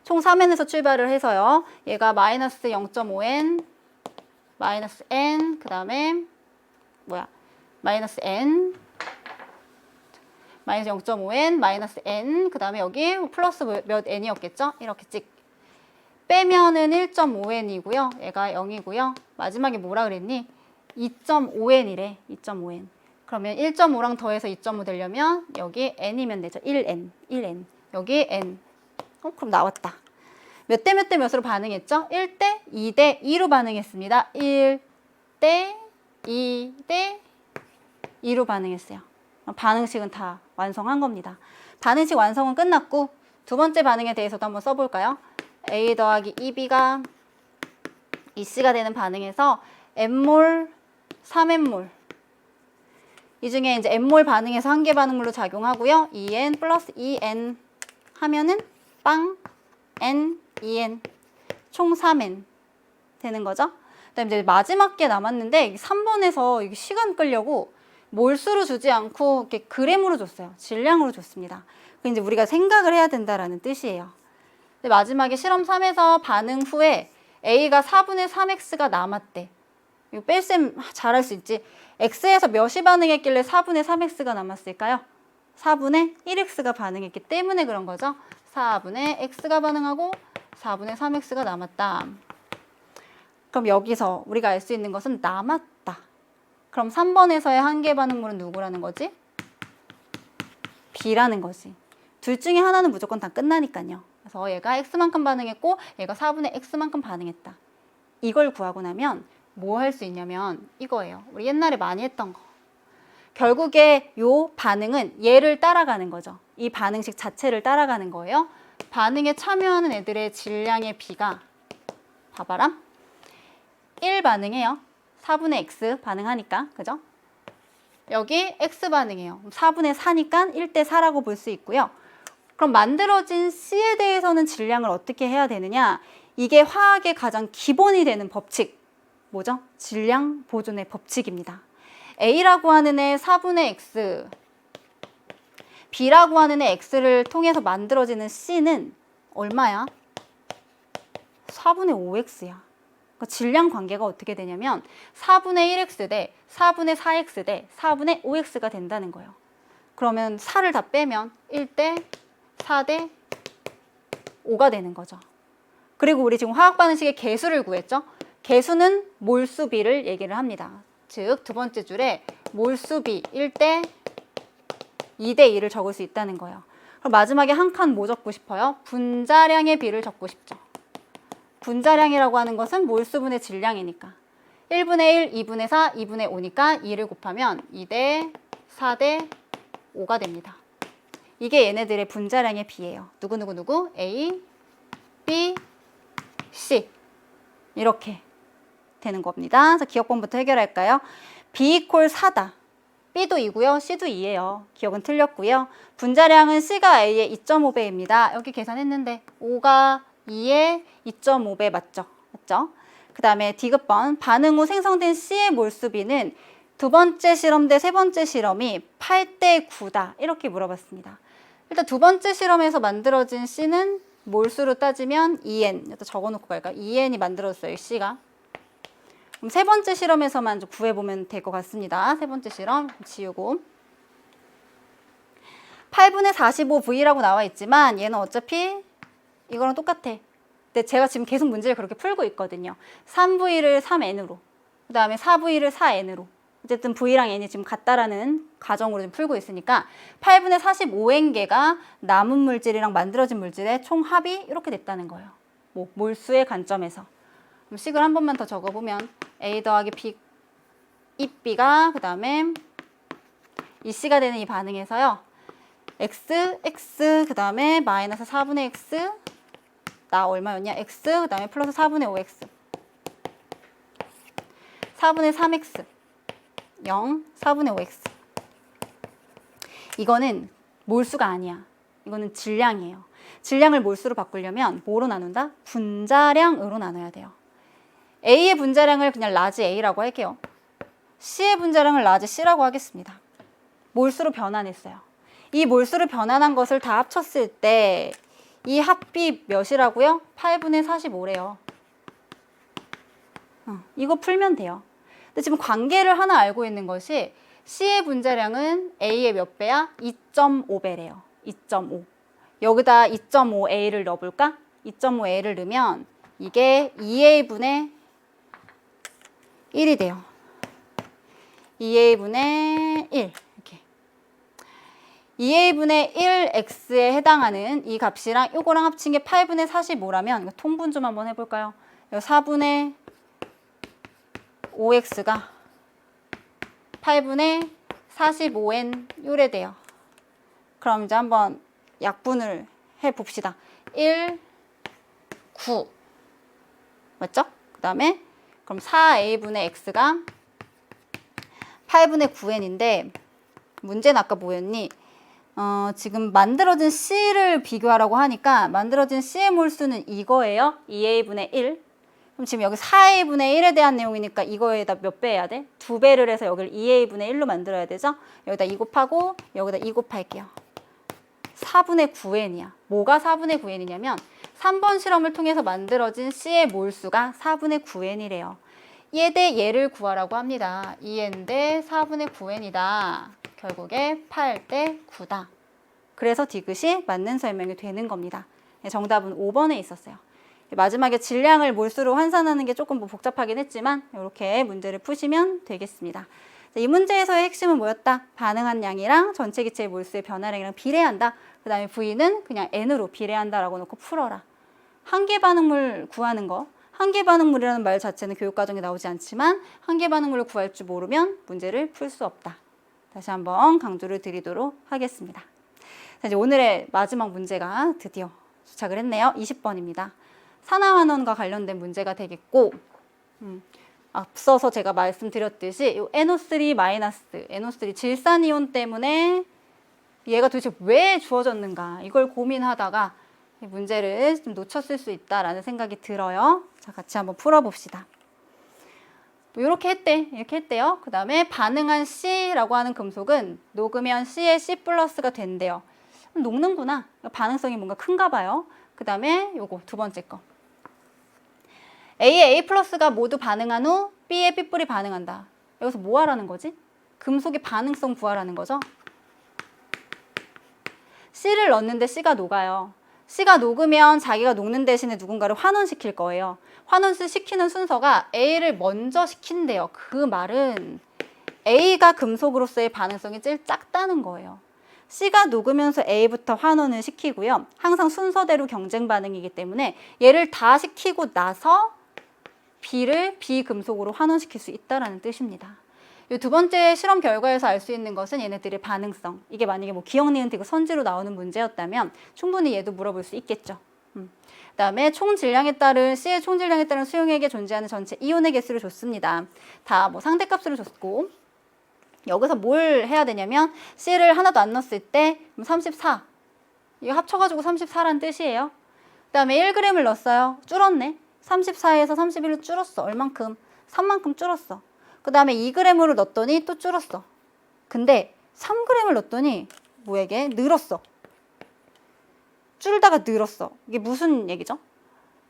총 3n에서 출발을 해서요. 얘가 마이너스 0.5n, 마이너스 n, 그 다음에 마이너스 n, 마이너스 0.5n, 마이너스 n, 그 다음에 여기 플러스 몇 n이었겠죠? 이렇게 찍. 빼면은 1.5n이고요. 얘가 0이고요. 마지막에 뭐라 그랬니? 2.5n이래. 2.5n. 그러면 1.5랑 더해서 2.5 되려면 여기 n이면 되죠. 1n. 여기 n. 그럼 나왔다. 몇 대 몇 대 몇으로 반응했죠? 1대 2대 2로 반응했습니다. 1대 2대 2로 반응했어요. 반응식은 다 완성한 겁니다. 반응식 완성은 끝났고 두 번째 반응에 대해서도 한번 써볼까요? A 더하기 2B가 2C가 되는 반응에서 N몰, 3N몰. 이 중에 이제 N몰 반응에서 한계 반응물로 작용하고요. 2N 플러스 2N 하면은 빵, N, 2N 총 3N 되는 거죠. 그다음에 이제 마지막 게 남았는데 3번에서 이게 시간 끌려고 몰수로 주지 않고 이렇게 그램으로 줬어요. 질량으로 줬습니다. 그 이제 우리가 생각을 해야 된다라는 뜻이에요. 근데 마지막에 실험 3에서 반응 후에 A가 4분의 3X가 남았대. 이거 뺄셈 잘할 수 있지. X에서 몇이 반응했길래 4분의 3X가 남았을까요? 4분의 1X가 반응했기 때문에 그런 거죠. 4분의 X가 반응하고 4분의 3X가 남았다. 그럼 여기서 우리가 알 수 있는 것은 남았다. 그럼 3번에서의 한계 반응물은 누구라는 거지? B라는 거지. 둘 중에 하나는 무조건 다 끝나니까요. 그래서 얘가 X만큼 반응했고 얘가 4분의 X만큼 반응했다. 이걸 구하고 나면 뭐 할 수 있냐면 이거예요. 우리 옛날에 많이 했던 거. 결국에 요 반응은 얘를 따라가는 거죠. 이 반응식 자체를 따라가는 거예요. 반응에 참여하는 애들의 질량의 B가 봐봐라. 1 반응해요. 4분의 X 반응하니까. 그죠? 여기 X 반응해요. 4분의 4니까 1대 4라고 볼 수 있고요. 그럼 만들어진 C에 대해서는 질량을 어떻게 해야 되느냐? 이게 화학의 가장 기본이 되는 법칙. 뭐죠? 질량 보존의 법칙입니다. A라고 하는 애 4분의 X, B라고 하는 애 X를 통해서 만들어지는 C는 얼마야? 4분의 5X야. 그러니까 질량 관계가 어떻게 되냐면 4분의 1X 대 4분의 4X 대 4분의 5X가 된다는 거예요. 그러면 4를 다 빼면 1대 4대 5가 되는 거죠. 그리고 우리 지금 화학 반응식의 개수를 구했죠? 개수는 몰수비를 얘기를 합니다. 즉, 두 번째 줄에 몰수비 1대 2대 2를 적을 수 있다는 거예요. 그럼 마지막에 한 칸 뭐 적고 싶어요? 분자량의 비를 적고 싶죠. 분자량이라고 하는 것은 몰수분의 질량이니까 1분의 1, 2분의 4, 2분의 5니까 2를 곱하면 2대 4대 5가 됩니다. 이게 얘네들의 분자량의 비예요. 누구? A, B, C 이렇게 되는 겁니다. 그래서 기억번부터 해결할까요? B 이퀄 4다. B도 2고요. C도 2예요. 기억은 틀렸고요. 분자량은 C가 A의 2.5배입니다. 여기 계산했는데 5가 2의 2.5배 맞죠? 그 다음에 D급번 반응 후 생성된 C의 몰수비는 두 번째 실험 대 세 번째 실험이 8대 9다. 이렇게 물어봤습니다. 일단 두 번째 실험에서 만들어진 C는 몰수로 따지면 2N. 일단 적어놓고 갈까? 2N이 만들어졌어요. C가. 그럼 세 번째 실험에서만 좀 구해보면 될 것 같습니다. 세 번째 실험 지우고 8분의 45V라고 나와 있지만 얘는 어차피 이거랑 똑같아. 근데 제가 지금 계속 문제를 그렇게 풀고 있거든요. 3V를 3N으로 그 다음에 4V를 4N으로 어쨌든 V랑 N이 지금 같다라는 가정으로 좀 풀고 있으니까 8분의 45N개가 남은 물질이랑 만들어진 물질의 총 합이 이렇게 됐다는 거예요. 뭐 몰수의 관점에서. 그럼 식을 한 번만 더 적어보면 A 더하기 B, 2B가 그 다음에 2C가 되는 이 반응에서요. X 그 다음에 마이너스 4분의 X 나 얼마였냐? X 그 다음에 플러스 4분의 5X 4분의 3x 0, 4분의 5x. 이거는 몰수가 아니야. 이거는 질량이에요. 질량을 몰수로 바꾸려면 뭐로 나눈다? 분자량으로 나눠야 돼요. A의 분자량을 그냥 라지 A라고 할게요. C의 분자량을 라지 C라고 하겠습니다. 몰수로 변환했어요. 이 몰수로 변환한 것을 다 합쳤을 때 이 합비 몇이라고요? 8분의 45래요. 이거 풀면 돼요. 근데 지금 관계를 하나 알고 있는 것이 C의 분자량은 A의 몇 배야? 2.5배래요. 2.5. 여기다 2.5A를 넣어볼까? 2.5A를 넣으면 이게 2A분의 1이 돼요. 2A분의 1 이렇게. 2A분의 1X에 해당하는 이 값이랑 요거랑 합친 게 8분의 45라면 이거 통분 좀 한번 해볼까요? 4분의 5X가 8분의 45N 요래돼요. 그럼 이제 한번 약분을 해봅시다. 1, 9 맞죠? 그 다음에 그럼 4A분의 X가 8분의 9N인데 문제는 아까 뭐였니? 지금 만들어진 C를 비교하라고 하니까 만들어진 C의 몰수는 이거예요. 2A분의 1. 그럼 지금 여기 4A분의 1에 대한 내용이니까 이거에다 몇 배 해야 돼? 2배를 해서 여기를 2A분의 1로 만들어야 되죠? 여기다 2 곱하고 여기다 2 곱할게요. 4분의 9N이야. 뭐가 4분의 9N이냐면 3번 실험을 통해서 만들어진 C의 몰수가 4분의 9N이래요. 얘 대 얘를 구하라고 합니다. 2N 대 4분의 9N이다. 결국에 8 대 9다. 그래서 디귿이 맞는 설명이 되는 겁니다. 정답은 5번에 있었어요. 마지막에 질량을 몰수로 환산하는 게 조금 복잡하긴 했지만 이렇게 문제를 푸시면 되겠습니다. 이 문제에서의 핵심은 뭐였다? 반응한 양이랑 전체 기체의 몰수의 변화량이랑 비례한다. 그 다음에 V는 그냥 N으로 비례한다라고 놓고 풀어라. 한계 반응물 구하는 거. 한계 반응물이라는 말 자체는 교육과정에 나오지 않지만 한계 반응물을 구할 줄 모르면 문제를 풀 수 없다. 다시 한번 강조를 드리도록 하겠습니다. 자, 이제 오늘의 마지막 문제가 드디어 도착을 했네요. 20번입니다. 산화환원과 관련된 문제가 되겠고 앞서서 제가 말씀드렸듯이 이 NO3- NO3 질산이온 때문에 얘가 도대체 왜 주어졌는가 이걸 고민하다가 이 문제를 좀 놓쳤을 수 있다라는 생각이 들어요. 자, 같이 한번 풀어봅시다. 이렇게 했대. 이렇게 했대요. 그 다음에 반응한 C라고 하는 금속은 녹으면 C의 C 플러스가 된대요. 녹는구나. 반응성이 뭔가 큰가 봐요. 그 다음에 요거 두 번째 거. A에 A 플러스가 모두 반응한 후 B에 B뿔이 반응한다. 여기서 뭐 하라는 거지? 금속의 반응성 구하라는 거죠. C를 넣는데 C가 녹아요. C가 녹으면 자기가 녹는 대신에 누군가를 환원시킬 거예요. 환원시키는 순서가 A를 먼저 시킨대요. 그 말은 A가 금속으로서의 반응성이 제일 작다는 거예요. C가 녹으면서 A부터 환원을 시키고요. 항상 순서대로 경쟁 반응이기 때문에 얘를 다 시키고 나서 B를 비금속으로 환원시킬 수 있다는 뜻입니다. 이 두 번째 실험 결과에서 알 수 있는 것은 얘네들의 반응성. 이게 만약에 뭐 기억, 니은, 디귿, 선지로 나오는 문제였다면 충분히 얘도 물어볼 수 있겠죠. 그다음에 총질량에 따른 C의 총질량에 따른 수용액에 존재하는 전체 이온의 개수를 줬습니다. 다 뭐 상대값으로 줬고 여기서 뭘 해야 되냐면 C를 하나도 안 넣었을 때 34. 이거 합쳐가지고 34라는 뜻이에요. 그다음에 1g을 넣었어요. 줄었네. 34에서 31로 줄었어. 얼만큼? 3만큼 줄었어. 그 다음에 2g으로 넣었더니 또 줄었어. 근데 3g을 넣었더니 뭐야 이게? 늘었어. 줄다가 늘었어. 이게 무슨 얘기죠?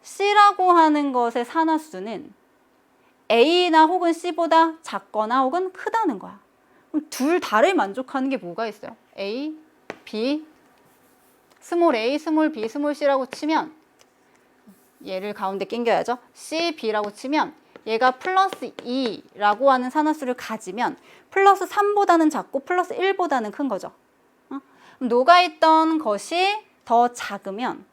C라고 하는 것의 산화수는 A나 혹은 C보다 작거나 혹은 크다는 거야. 그럼 둘 다를 만족하는 게 뭐가 있어요? A, B, 스몰 a, 스몰 b, 스몰 c라고 치면 얘를 가운데 낑겨야죠. C, B라고 치면 얘가 플러스 2라고 하는 산화수를 가지면 플러스 3보다는 작고 플러스 1보다는 큰 거죠. 녹아있던 것이 더 작으면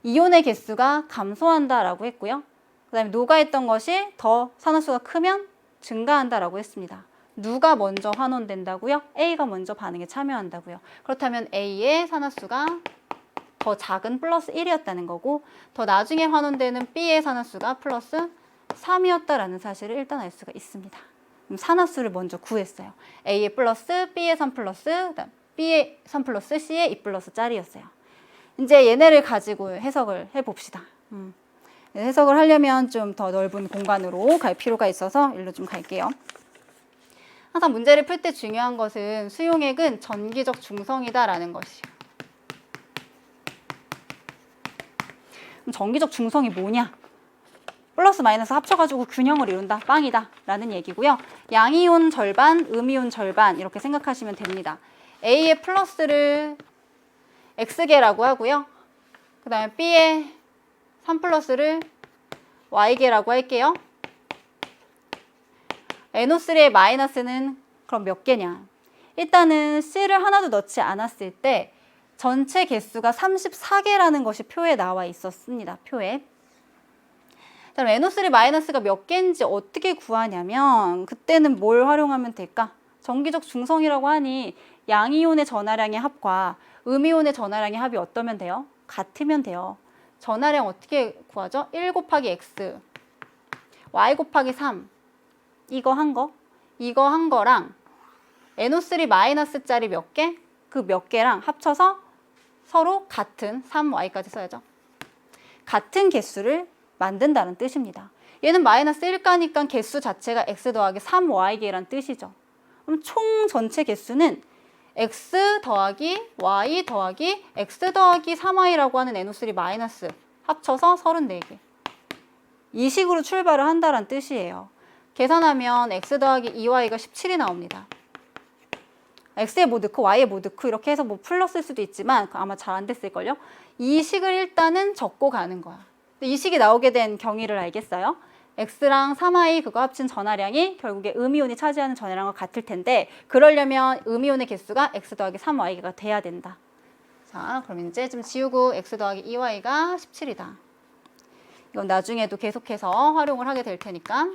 이온의 개수가 감소한다라고 했고요. 그 다음에 녹아있던 것이 더 산화수가 크면 증가한다라고 했습니다. 누가 먼저 환원된다고요? A가 먼저 반응에 참여한다고요. 그렇다면 A의 산화수가 더 작은 플러스 1이었다는 거고 더 나중에 환원되는 B의 산화수가 플러스 3이었다라는 사실을 일단 알 수가 있습니다. 그럼 산화수를 먼저 구했어요. A의 플러스, B의 3 플러스, 그다음 B의 3 플러스, C의 2 플러스 짜리였어요. 이제 얘네를 가지고 해석을 해봅시다. 해석을 하려면 좀 더 넓은 공간으로 갈 필요가 있어서 일로 좀 갈게요. 항상 문제를 풀 때 중요한 것은 수용액은 전기적 중성이다라는 것이에요. 그럼 전기적 중성이 뭐냐? 플러스 마이너스 합쳐가지고 균형을 이룬다, 빵이다 라는 얘기고요. 양이온 절반, 음이온 절반 이렇게 생각하시면 됩니다. A의 플러스를 X개라고 하고요. 그 다음에 B의 3 플러스를 Y개라고 할게요. NO3의 마이너스는 그럼 몇 개냐? 일단은 C를 하나도 넣지 않았을 때 전체 개수가 34개라는 것이 표에 나와 있었습니다. 표에. 그럼 NO3 마이너스가 몇 개인지 어떻게 구하냐면 그때는 뭘 활용하면 될까? 전기적 중성이라고 하니 양이온의 전하량의 합과 음이온의 전하량의 합이 어떠면 돼요? 같으면 돼요. 전하량 어떻게 구하죠? 1 곱하기 X, Y 곱하기 3 이거 한 거랑 NO3 마이너스짜리 몇 개? 그 몇 개랑 합쳐서 서로 같은 3Y까지 써야죠. 같은 개수를 만든다는 뜻입니다. 얘는 마이너스 1가니까 개수 자체가 X 더하기 3Y개란 뜻이죠. 그럼 총 전체 개수는 X 더하기 Y 더하기 X 더하기 3Y라고 하는 NO3 마이너스 합쳐서 34개. 이 식으로 출발을 한다는 뜻이에요. 계산하면 X 더하기 2Y가 17이 나옵니다. X에 뭐 넣고 Y에 뭐 넣고 이렇게 해서 뭐 풀렀을 수도 있지만 아마 잘 안 됐을걸요. 이 식을 일단은 적고 가는 거야. 이 식이 나오게 된 경위를 알겠어요? X랑 3Y 그거 합친 전하량이 결국에 음이온이 차지하는 전하량과 같을 텐데 그러려면 음이온의 개수가 X 더하기 3Y가 돼야 된다. 자, 그럼 이제 좀 지우고 X 더하기 2Y가 17이다. 이건 나중에도 계속해서 활용을 하게 될 테니까.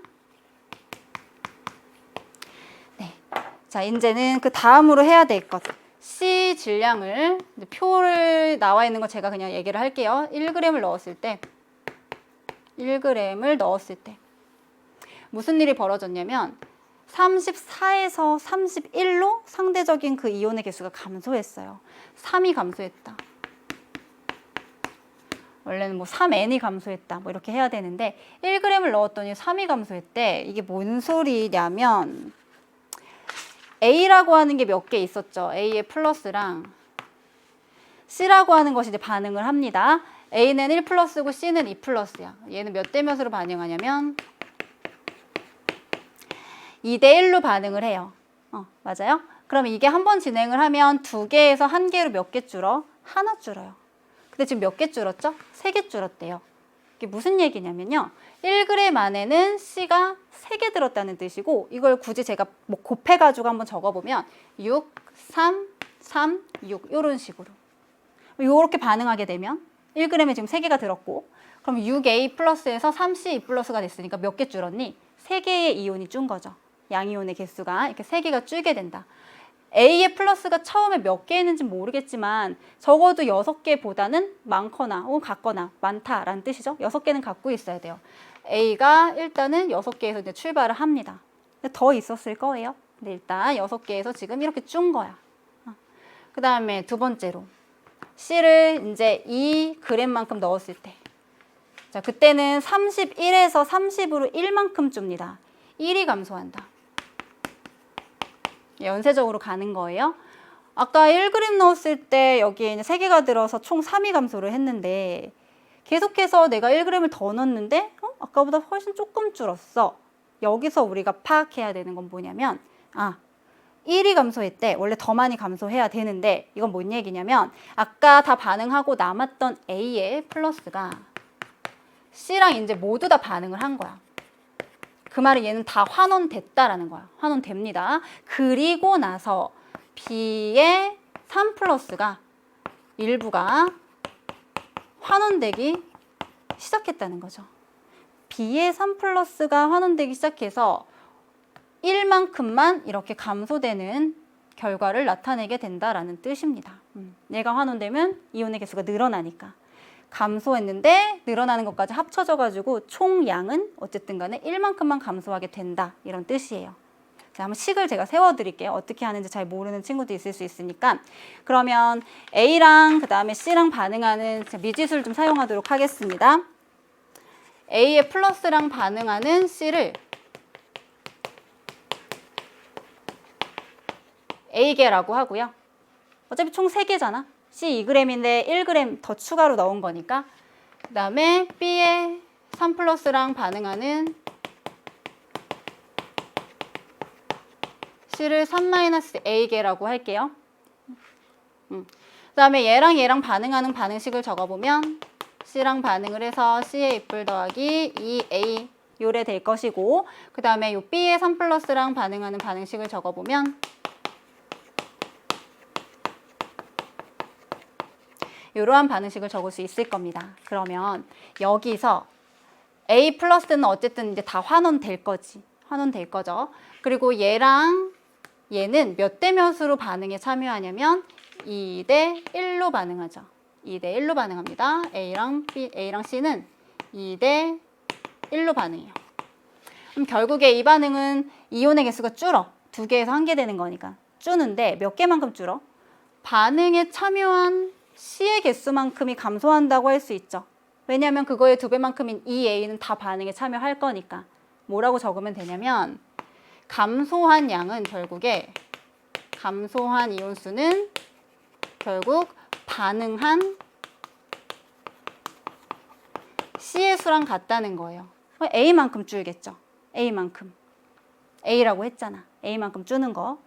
네. 자, 이제는 그 다음으로 해야 될 것. C 질량을, 표를 나와 있는 거 제가 그냥 얘기를 할게요. 1g을 넣었을 때, 1g을 넣었을 때 무슨 일이 벌어졌냐면 34에서 31로 상대적인 그 이온의 개수가 감소했어요. 3이 감소했다. 원래는 뭐 3n이 감소했다. 뭐 이렇게 해야 되는데 1g을 넣었더니 3이 감소했대. 이게 뭔 소리냐면 A라고 하는 게 몇 개 있었죠. A의 플러스랑 C라고 하는 것이 이제 반응을 합니다. A는 1 플러스고 C는 2 플러스야. 얘는 몇 대 몇으로 반응하냐면 2대 1로 반응을 해요. 맞아요? 그럼 이게 한 번 진행을 하면 2개에서 1개로 몇 개 줄어? 하나 줄어요. 근데 지금 몇 개 줄었죠? 3개 줄었대요. 이게 무슨 얘기냐면요. 1g 안에는 C가 3개 들었다는 뜻이고 이걸 굳이 제가 뭐 곱해가지고 한번 적어보면 6, 3, 3, 6 이런 식으로. 이렇게 반응하게 되면 1g에 지금 3개가 들었고 그럼 6A 플러스에서 3C 플러스가 됐으니까 몇 개 줄었니? 3개의 이온이 준 거죠. 양이온의 개수가 이렇게 3개가 줄게 된다. A의 플러스가 처음에 몇 개 있는지 모르겠지만 적어도 6개보다는 많거나 혹은 같거나 많다라는 뜻이죠. 6개는 갖고 있어야 돼요. A가 일단은 6개에서 이제 출발을 합니다. 근데 더 있었을 거예요. 근데 일단 6개에서 지금 이렇게 준 거야. 그 다음에 두 번째로 C를 이제 2g만큼 넣었을 때 자, 그때는 31에서 30으로 1만큼 줍니다. 1이 감소한다. 연쇄적으로 가는 거예요. 아까 1g 넣었을 때 여기에 이제 3개가 들어서 총 3이 감소를 했는데 계속해서 내가 1g을 더 넣었는데 아까보다 훨씬 조금 줄었어. 여기서 우리가 파악해야 되는 건 뭐냐면 1이 감소했대. 원래 더 많이 감소해야 되는데 이건 뭔 얘기냐면 아까 다 반응하고 남았던 A의 플러스가 C랑 이제 모두 다 반응을 한 거야. 그 말은 얘는 다 환원됐다라는 거야. 환원됩니다. 그리고 나서 B의 3 플러스가 일부가 환원되기 시작했다는 거죠. B의 3 플러스가 환원되기 시작해서 1만큼만 이렇게 감소되는 결과를 나타내게 된다라는 뜻입니다. 얘가 환원되면 이온의 개수가 늘어나니까. 감소했는데 늘어나는 것까지 합쳐져가지고 총 양은 어쨌든 간에 1만큼만 감소하게 된다. 이런 뜻이에요. 자, 한번 식을 제가 세워드릴게요. 어떻게 하는지 잘 모르는 친구도 있을 수 있으니까. 그러면 A랑 그 다음에 C랑 반응하는 미지수를 좀 사용하도록 하겠습니다. A의 플러스랑 반응하는 C를 A개라고 하고요. 어차피 총 3개잖아. C 2g인데 1g 더 추가로 넣은 거니까. 그 다음에 B의 3 플러스랑 반응하는 C를 3-A개라고 할게요. 그 다음에 얘랑 반응하는 반응식을 적어보면 C랑 반응을 해서 C의 입을 더하기 2A 요래 될 것이고, 그 다음에 요 B의 3 플러스랑 반응하는 반응식을 적어보면 이러한 반응식을 적을 수 있을 겁니다. 그러면 여기서 A 플러스는 어쨌든 이제 다 환원될 거지. 환원될 거죠. 그리고 얘랑 얘는 몇 대 몇으로 반응에 참여하냐면 2대 1로 반응하죠. 2대 1로 반응합니다. A랑 C는 2대 1로 반응해요. 그럼 결국에 이 반응은 이온의 개수가 줄어. 2개에서 1개 되는 거니까 줄는데 몇 개만큼 줄어? 반응에 참여한 C의 개수만큼이 감소한다고 할 수 있죠. 왜냐하면 그거의 2배만큼인 A는 다 반응에 참여할 거니까. 뭐라고 적으면 되냐면 감소한 양은 결국에 감소한 이온수는 결국 반응한 C의 수랑 같다는 거예요. A만큼 줄겠죠. A만큼. A라고 했잖아. A만큼 주는 거.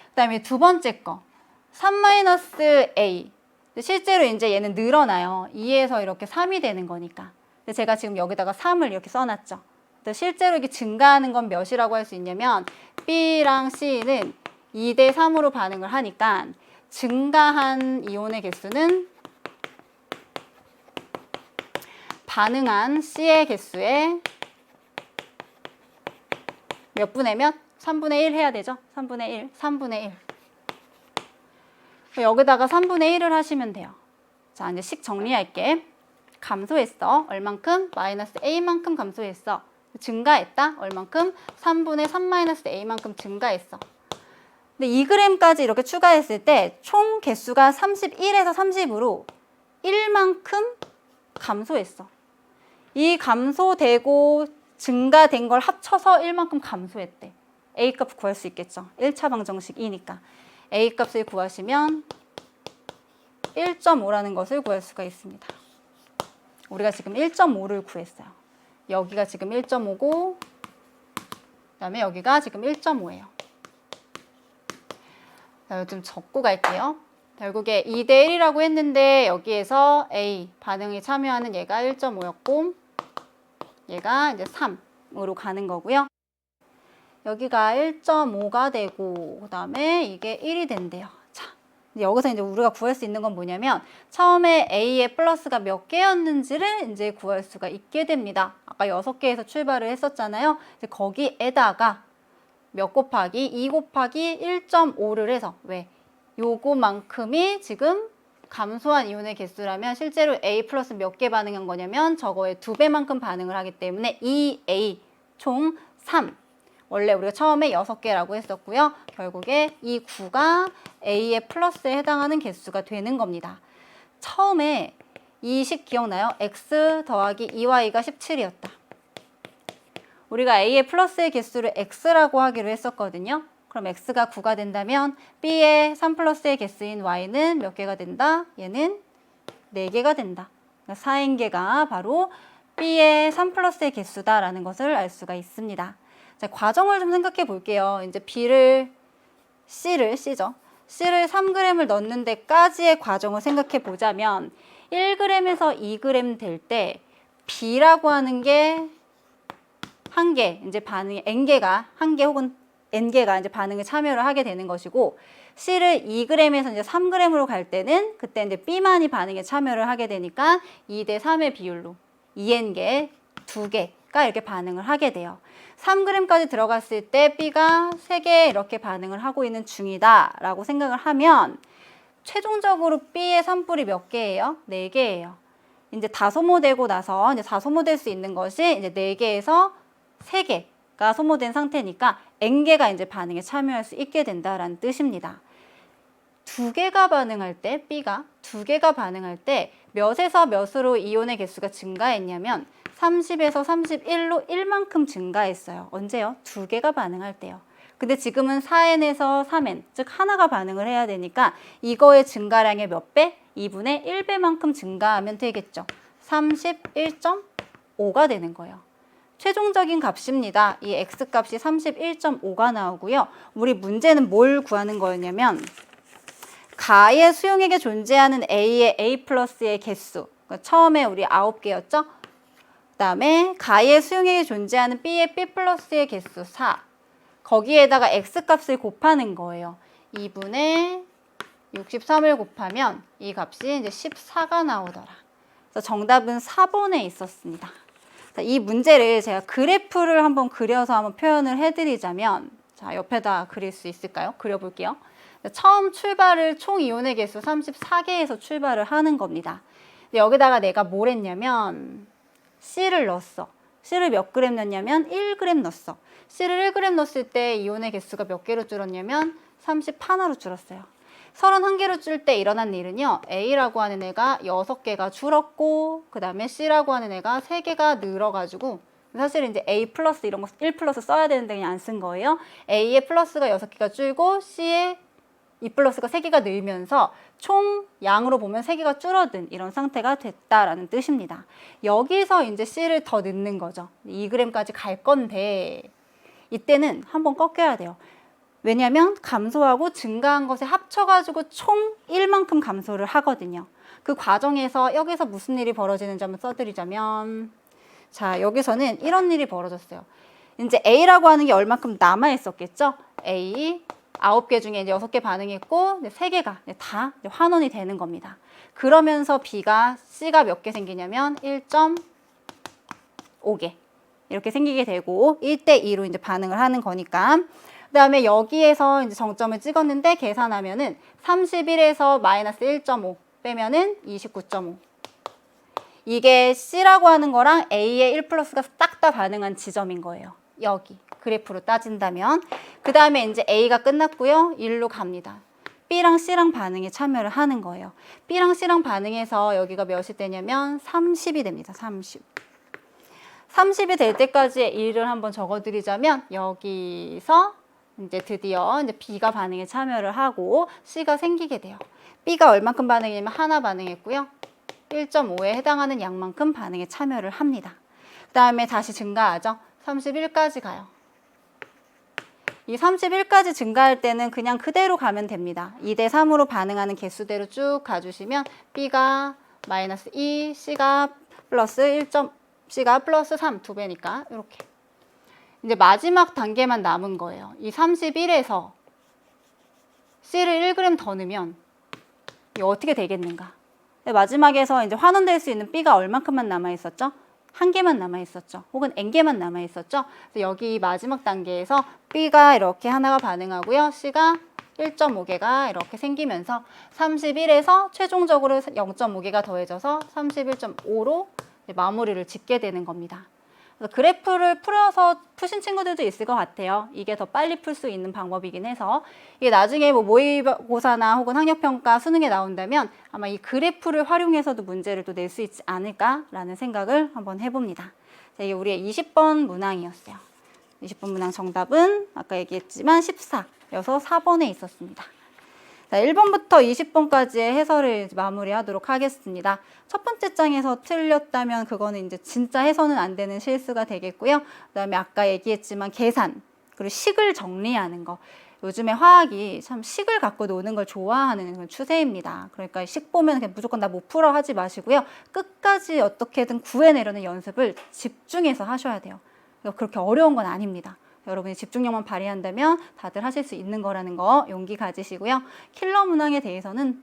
그 다음에 두 번째 거. 3-A. 실제로 이제 얘는 늘어나요. 2에서 이렇게 3이 되는 거니까. 근데 제가 지금 여기다가 3을 이렇게 써놨죠. 실제로 이게 증가하는 건 몇이라고 할 수 있냐면 B랑 C는 2대 3으로 반응을 하니까 증가한 이온의 개수는 반응한 C의 개수의 몇 분의 몇? 3분의 1 해야 되죠? 3분의 1, 3분의 1. 여기다가 3분의 1을 하시면 돼요. 자, 이제 식 정리할게. 감소했어. 얼만큼? 마이너스 A만큼 감소했어. 증가했다. 얼만큼? 3분의 3-A만큼 증가했어. 근데 2g까지 이렇게 추가했을 때 총 개수가 31에서 30으로 1만큼 감소했어. 이 감소되고 증가된 걸 합쳐서 1만큼 감소했대. A값 구할 수 있겠죠. 1차 방정식이니까. A값을 구하시면 1.5라는 것을 구할 수가 있습니다. 우리가 지금 1.5를 구했어요. 여기가 지금 1.5고 그 다음에 여기가 지금 1.5예요. 좀 적고 갈게요. 결국에 2대 1이라고 했는데 여기에서 A 반응에 참여하는 얘가 1.5였고 얘가 이제 3으로 가는 거고요. 여기가 1.5가 되고 그 다음에 이게 1이 된대요. 자, 여기서 이제 우리가 구할 수 있는 건 뭐냐면 처음에 A의 플러스가 몇 개였는지를 이제 구할 수가 있게 됩니다. 아까 6개에서 출발을 했었잖아요. 이제 거기에다가 몇 곱하기 2 곱하기 1.5를 해서 왜? 요거만큼이 지금 감소한 이온의 개수라면 실제로 A 플러스 몇 개 반응한 거냐면 저거의 2배만큼 반응을 하기 때문에 2A 총 3. 원래 우리가 처음에 6개라고 했었고요. 결국에 이 9가 A의 플러스에 해당하는 개수가 되는 겁니다. 처음에 이 식 기억나요? X 더하기 2Y가 17이었다. 우리가 A의 플러스의 개수를 X라고 하기로 했었거든요. 그럼 X가 9가 된다면 B의 3 플러스의 개수인 Y는 몇 개가 된다? 얘는 4개가 된다. 4인 개가 바로 B의 3 플러스의 개수다라는 것을 알 수가 있습니다. 자, 과정을 좀 생각해 볼게요. 이제 C를 3g을 넣는 데까지의 과정을 생각해 보자면 1g에서 2g 될 때 B라고 하는 게 한 개, 이제 반응이 N개가 한 개 혹은 N개가 이제 반응에 참여를 하게 되는 것이고 C를 2g에서 이제 3g으로 갈 때는 그때 이제 B만이 반응에 참여를 하게 되니까 2대 3의 비율로 2N개, 2개가 이렇게 반응을 하게 돼요. 3g까지 들어갔을 때 B가 3개 이렇게 반응을 하고 있는 중이다 라고 생각을 하면 최종적으로 B의 산불이 몇 개예요? 4개예요. 이제 다 소모되고 나서 이제 다 소모될 수 있는 것이 이제 4개에서 3개가 소모된 상태니까 N개가 이제 반응에 참여할 수 있게 된다라는 뜻입니다. 2개가 반응할 때, B가 2개가 반응할 때 몇에서 몇으로 이온의 개수가 증가했냐면 30에서 31로 1만큼 증가했어요. 언제요? 2개가 반응할 때요. 근데 지금은 4N에서 3N, 즉 하나가 반응을 해야 되니까 이거의 증가량의 몇 배? 2분의 1배만큼 증가하면 되겠죠. 31.5가 되는 거예요. 최종적인 값입니다. 이 X값이 31.5가 나오고요. 우리 문제는 뭘 구하는 거였냐면 가의 수용액에 존재하는 A의 A 플러스의 개수. 처음에 우리 9개였죠? 그 다음에 가의 수용액에 존재하는 B의 B 플러스의 개수 4. 거기에다가 X값을 곱하는 거예요. 2분의 63을 곱하면 이 값이 이제 14가 나오더라. 그래서 정답은 4번에 있었습니다. 자, 이 문제를 제가 그래프를 한번 그려서 한번 표현을 해드리자면, 자, 옆에다 그릴 수 있을까요? 그려볼게요. 처음 출발을 총 이온의 개수 34개에서 출발을 하는 겁니다. 여기다가 내가 뭘 했냐면 C를 넣었어. C를 몇 그램 넣었냐면 1g 넣었어. C를 1g 넣었을 때 이온의 개수가 몇 개로 줄었냐면 31로 줄었어요. 31개로 줄 때 일어난 일은요. A라고 하는 애가 6개가 줄었고 그 다음에 C라고 하는 애가 3개가 늘어가지고 사실 이제 A 플러스 이런 거 1 플러스 써야 되는데 그냥 안 쓴 거예요. A의 플러스가 6개가 줄고 C의 2 플러스가 3개가 늘면서 총 양으로 보면 3개가 줄어든 이런 상태가 됐다라는 뜻입니다. 여기서 이제 C를 더 넣는 거죠. 2g까지 갈 건데 이때는 한번 꺾여야 돼요. 왜냐하면 감소하고 증가한 것에 합쳐가지고 총 1만큼 감소를 하거든요. 그 과정에서 여기서 무슨 일이 벌어지는지 한번 써드리자면 자, 여기서는 이런 일이 벌어졌어요. 이제 A라고 하는 게 얼만큼 남아있었겠죠? A 9개 중에 이제 6개 반응했고 3개가 다 환원이 되는 겁니다. 그러면서 B가 C가 몇 개 생기냐면 1.5개 이렇게 생기게 되고 1대2로 이제 반응을 하는 거니까. 그 다음에 여기에서 이제 정점을 찍었는데 계산하면은 31에서 마이너스 1.5 빼면은 29.5. 이게 C라고 하는 거랑 A의 1 플러스가 딱 다 반응한 지점인 거예요. 여기 그래프로 따진다면. 그 다음에 이제 A가 끝났고요. 1로 갑니다. B랑 C랑 반응에 참여를 하는 거예요. B랑 C랑 반응해서 여기가 몇이 되냐면 30이 됩니다. 30. 30이 될 때까지의 일을 한번 적어드리자면 여기서 이제 드디어 이제 B가 반응에 참여를 하고 C가 생기게 돼요. B가 얼만큼 반응이냐면 하나 반응했고요. 1.5에 해당하는 양만큼 반응에 참여를 합니다. 그 다음에 다시 증가하죠. 31까지 가요. 이 31까지 증가할 때는 그냥 그대로 가면 됩니다. 2대 3으로 반응하는 개수대로 쭉 가주시면 B가 마이너스 2, C가 플러스 1.C가 플러스 3, 2배니까 이렇게. 이제 마지막 단계만 남은 거예요. 이 31에서 C를 1g 더 넣으면 이게 어떻게 되겠는가? 마지막에서 이제 환원될 수 있는 B가 얼만큼만 남아있었죠? 1개만 남아있었죠. 혹은 N개만 남아있었죠. 그래서 여기 마지막 단계에서 B가 이렇게 하나가 반응하고요. C가 1.5개가 이렇게 생기면서 31에서 최종적으로 0.5개가 더해져서 31.5로 마무리를 짓게 되는 겁니다. 그래서 그래프를 풀어서 푸신 친구들도 있을 것 같아요. 이게 더 빨리 풀 수 있는 방법이긴 해서 이게 나중에 뭐 모의고사나 혹은 학력평가 수능에 나온다면 아마 이 그래프를 활용해서도 문제를 또 낼 수 있지 않을까라는 생각을 한번 해봅니다. 자, 이게 우리의 20번 문항이었어요. 20번 문항 정답은 아까 얘기했지만 14여서 4번에 있었습니다. 자, 1번부터 20번까지의 해설을 마무리하도록 하겠습니다. 첫 번째 장에서 틀렸다면 그거는 이제 진짜 해서는 안 되는 실수가 되겠고요. 그 다음에 아까 얘기했지만 계산, 그리고 식을 정리하는 거. 요즘에 화학이 참 식을 갖고 노는 걸 좋아하는 그런 추세입니다. 그러니까 식 보면 그냥 무조건 나 못 풀어 하지 마시고요. 끝까지 어떻게든 구해내려는 연습을 집중해서 하셔야 돼요. 그렇게 어려운 건 아닙니다. 여러분이 집중력만 발휘한다면 다들 하실 수 있는 거라는 거 용기 가지시고요. 킬러 문항에 대해서는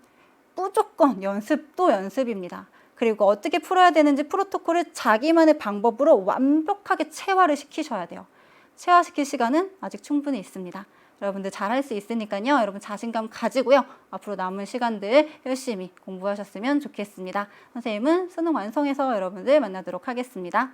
무조건 연습도 연습입니다. 그리고 어떻게 풀어야 되는지 프로토콜을 자기만의 방법으로 완벽하게 체화를 시키셔야 돼요. 체화시킬 시간은 아직 충분히 있습니다. 여러분들 잘할 수 있으니까요. 여러분 자신감 가지고요. 앞으로 남은 시간들 열심히 공부하셨으면 좋겠습니다. 선생님은 수능 완성해서 여러분들 만나도록 하겠습니다.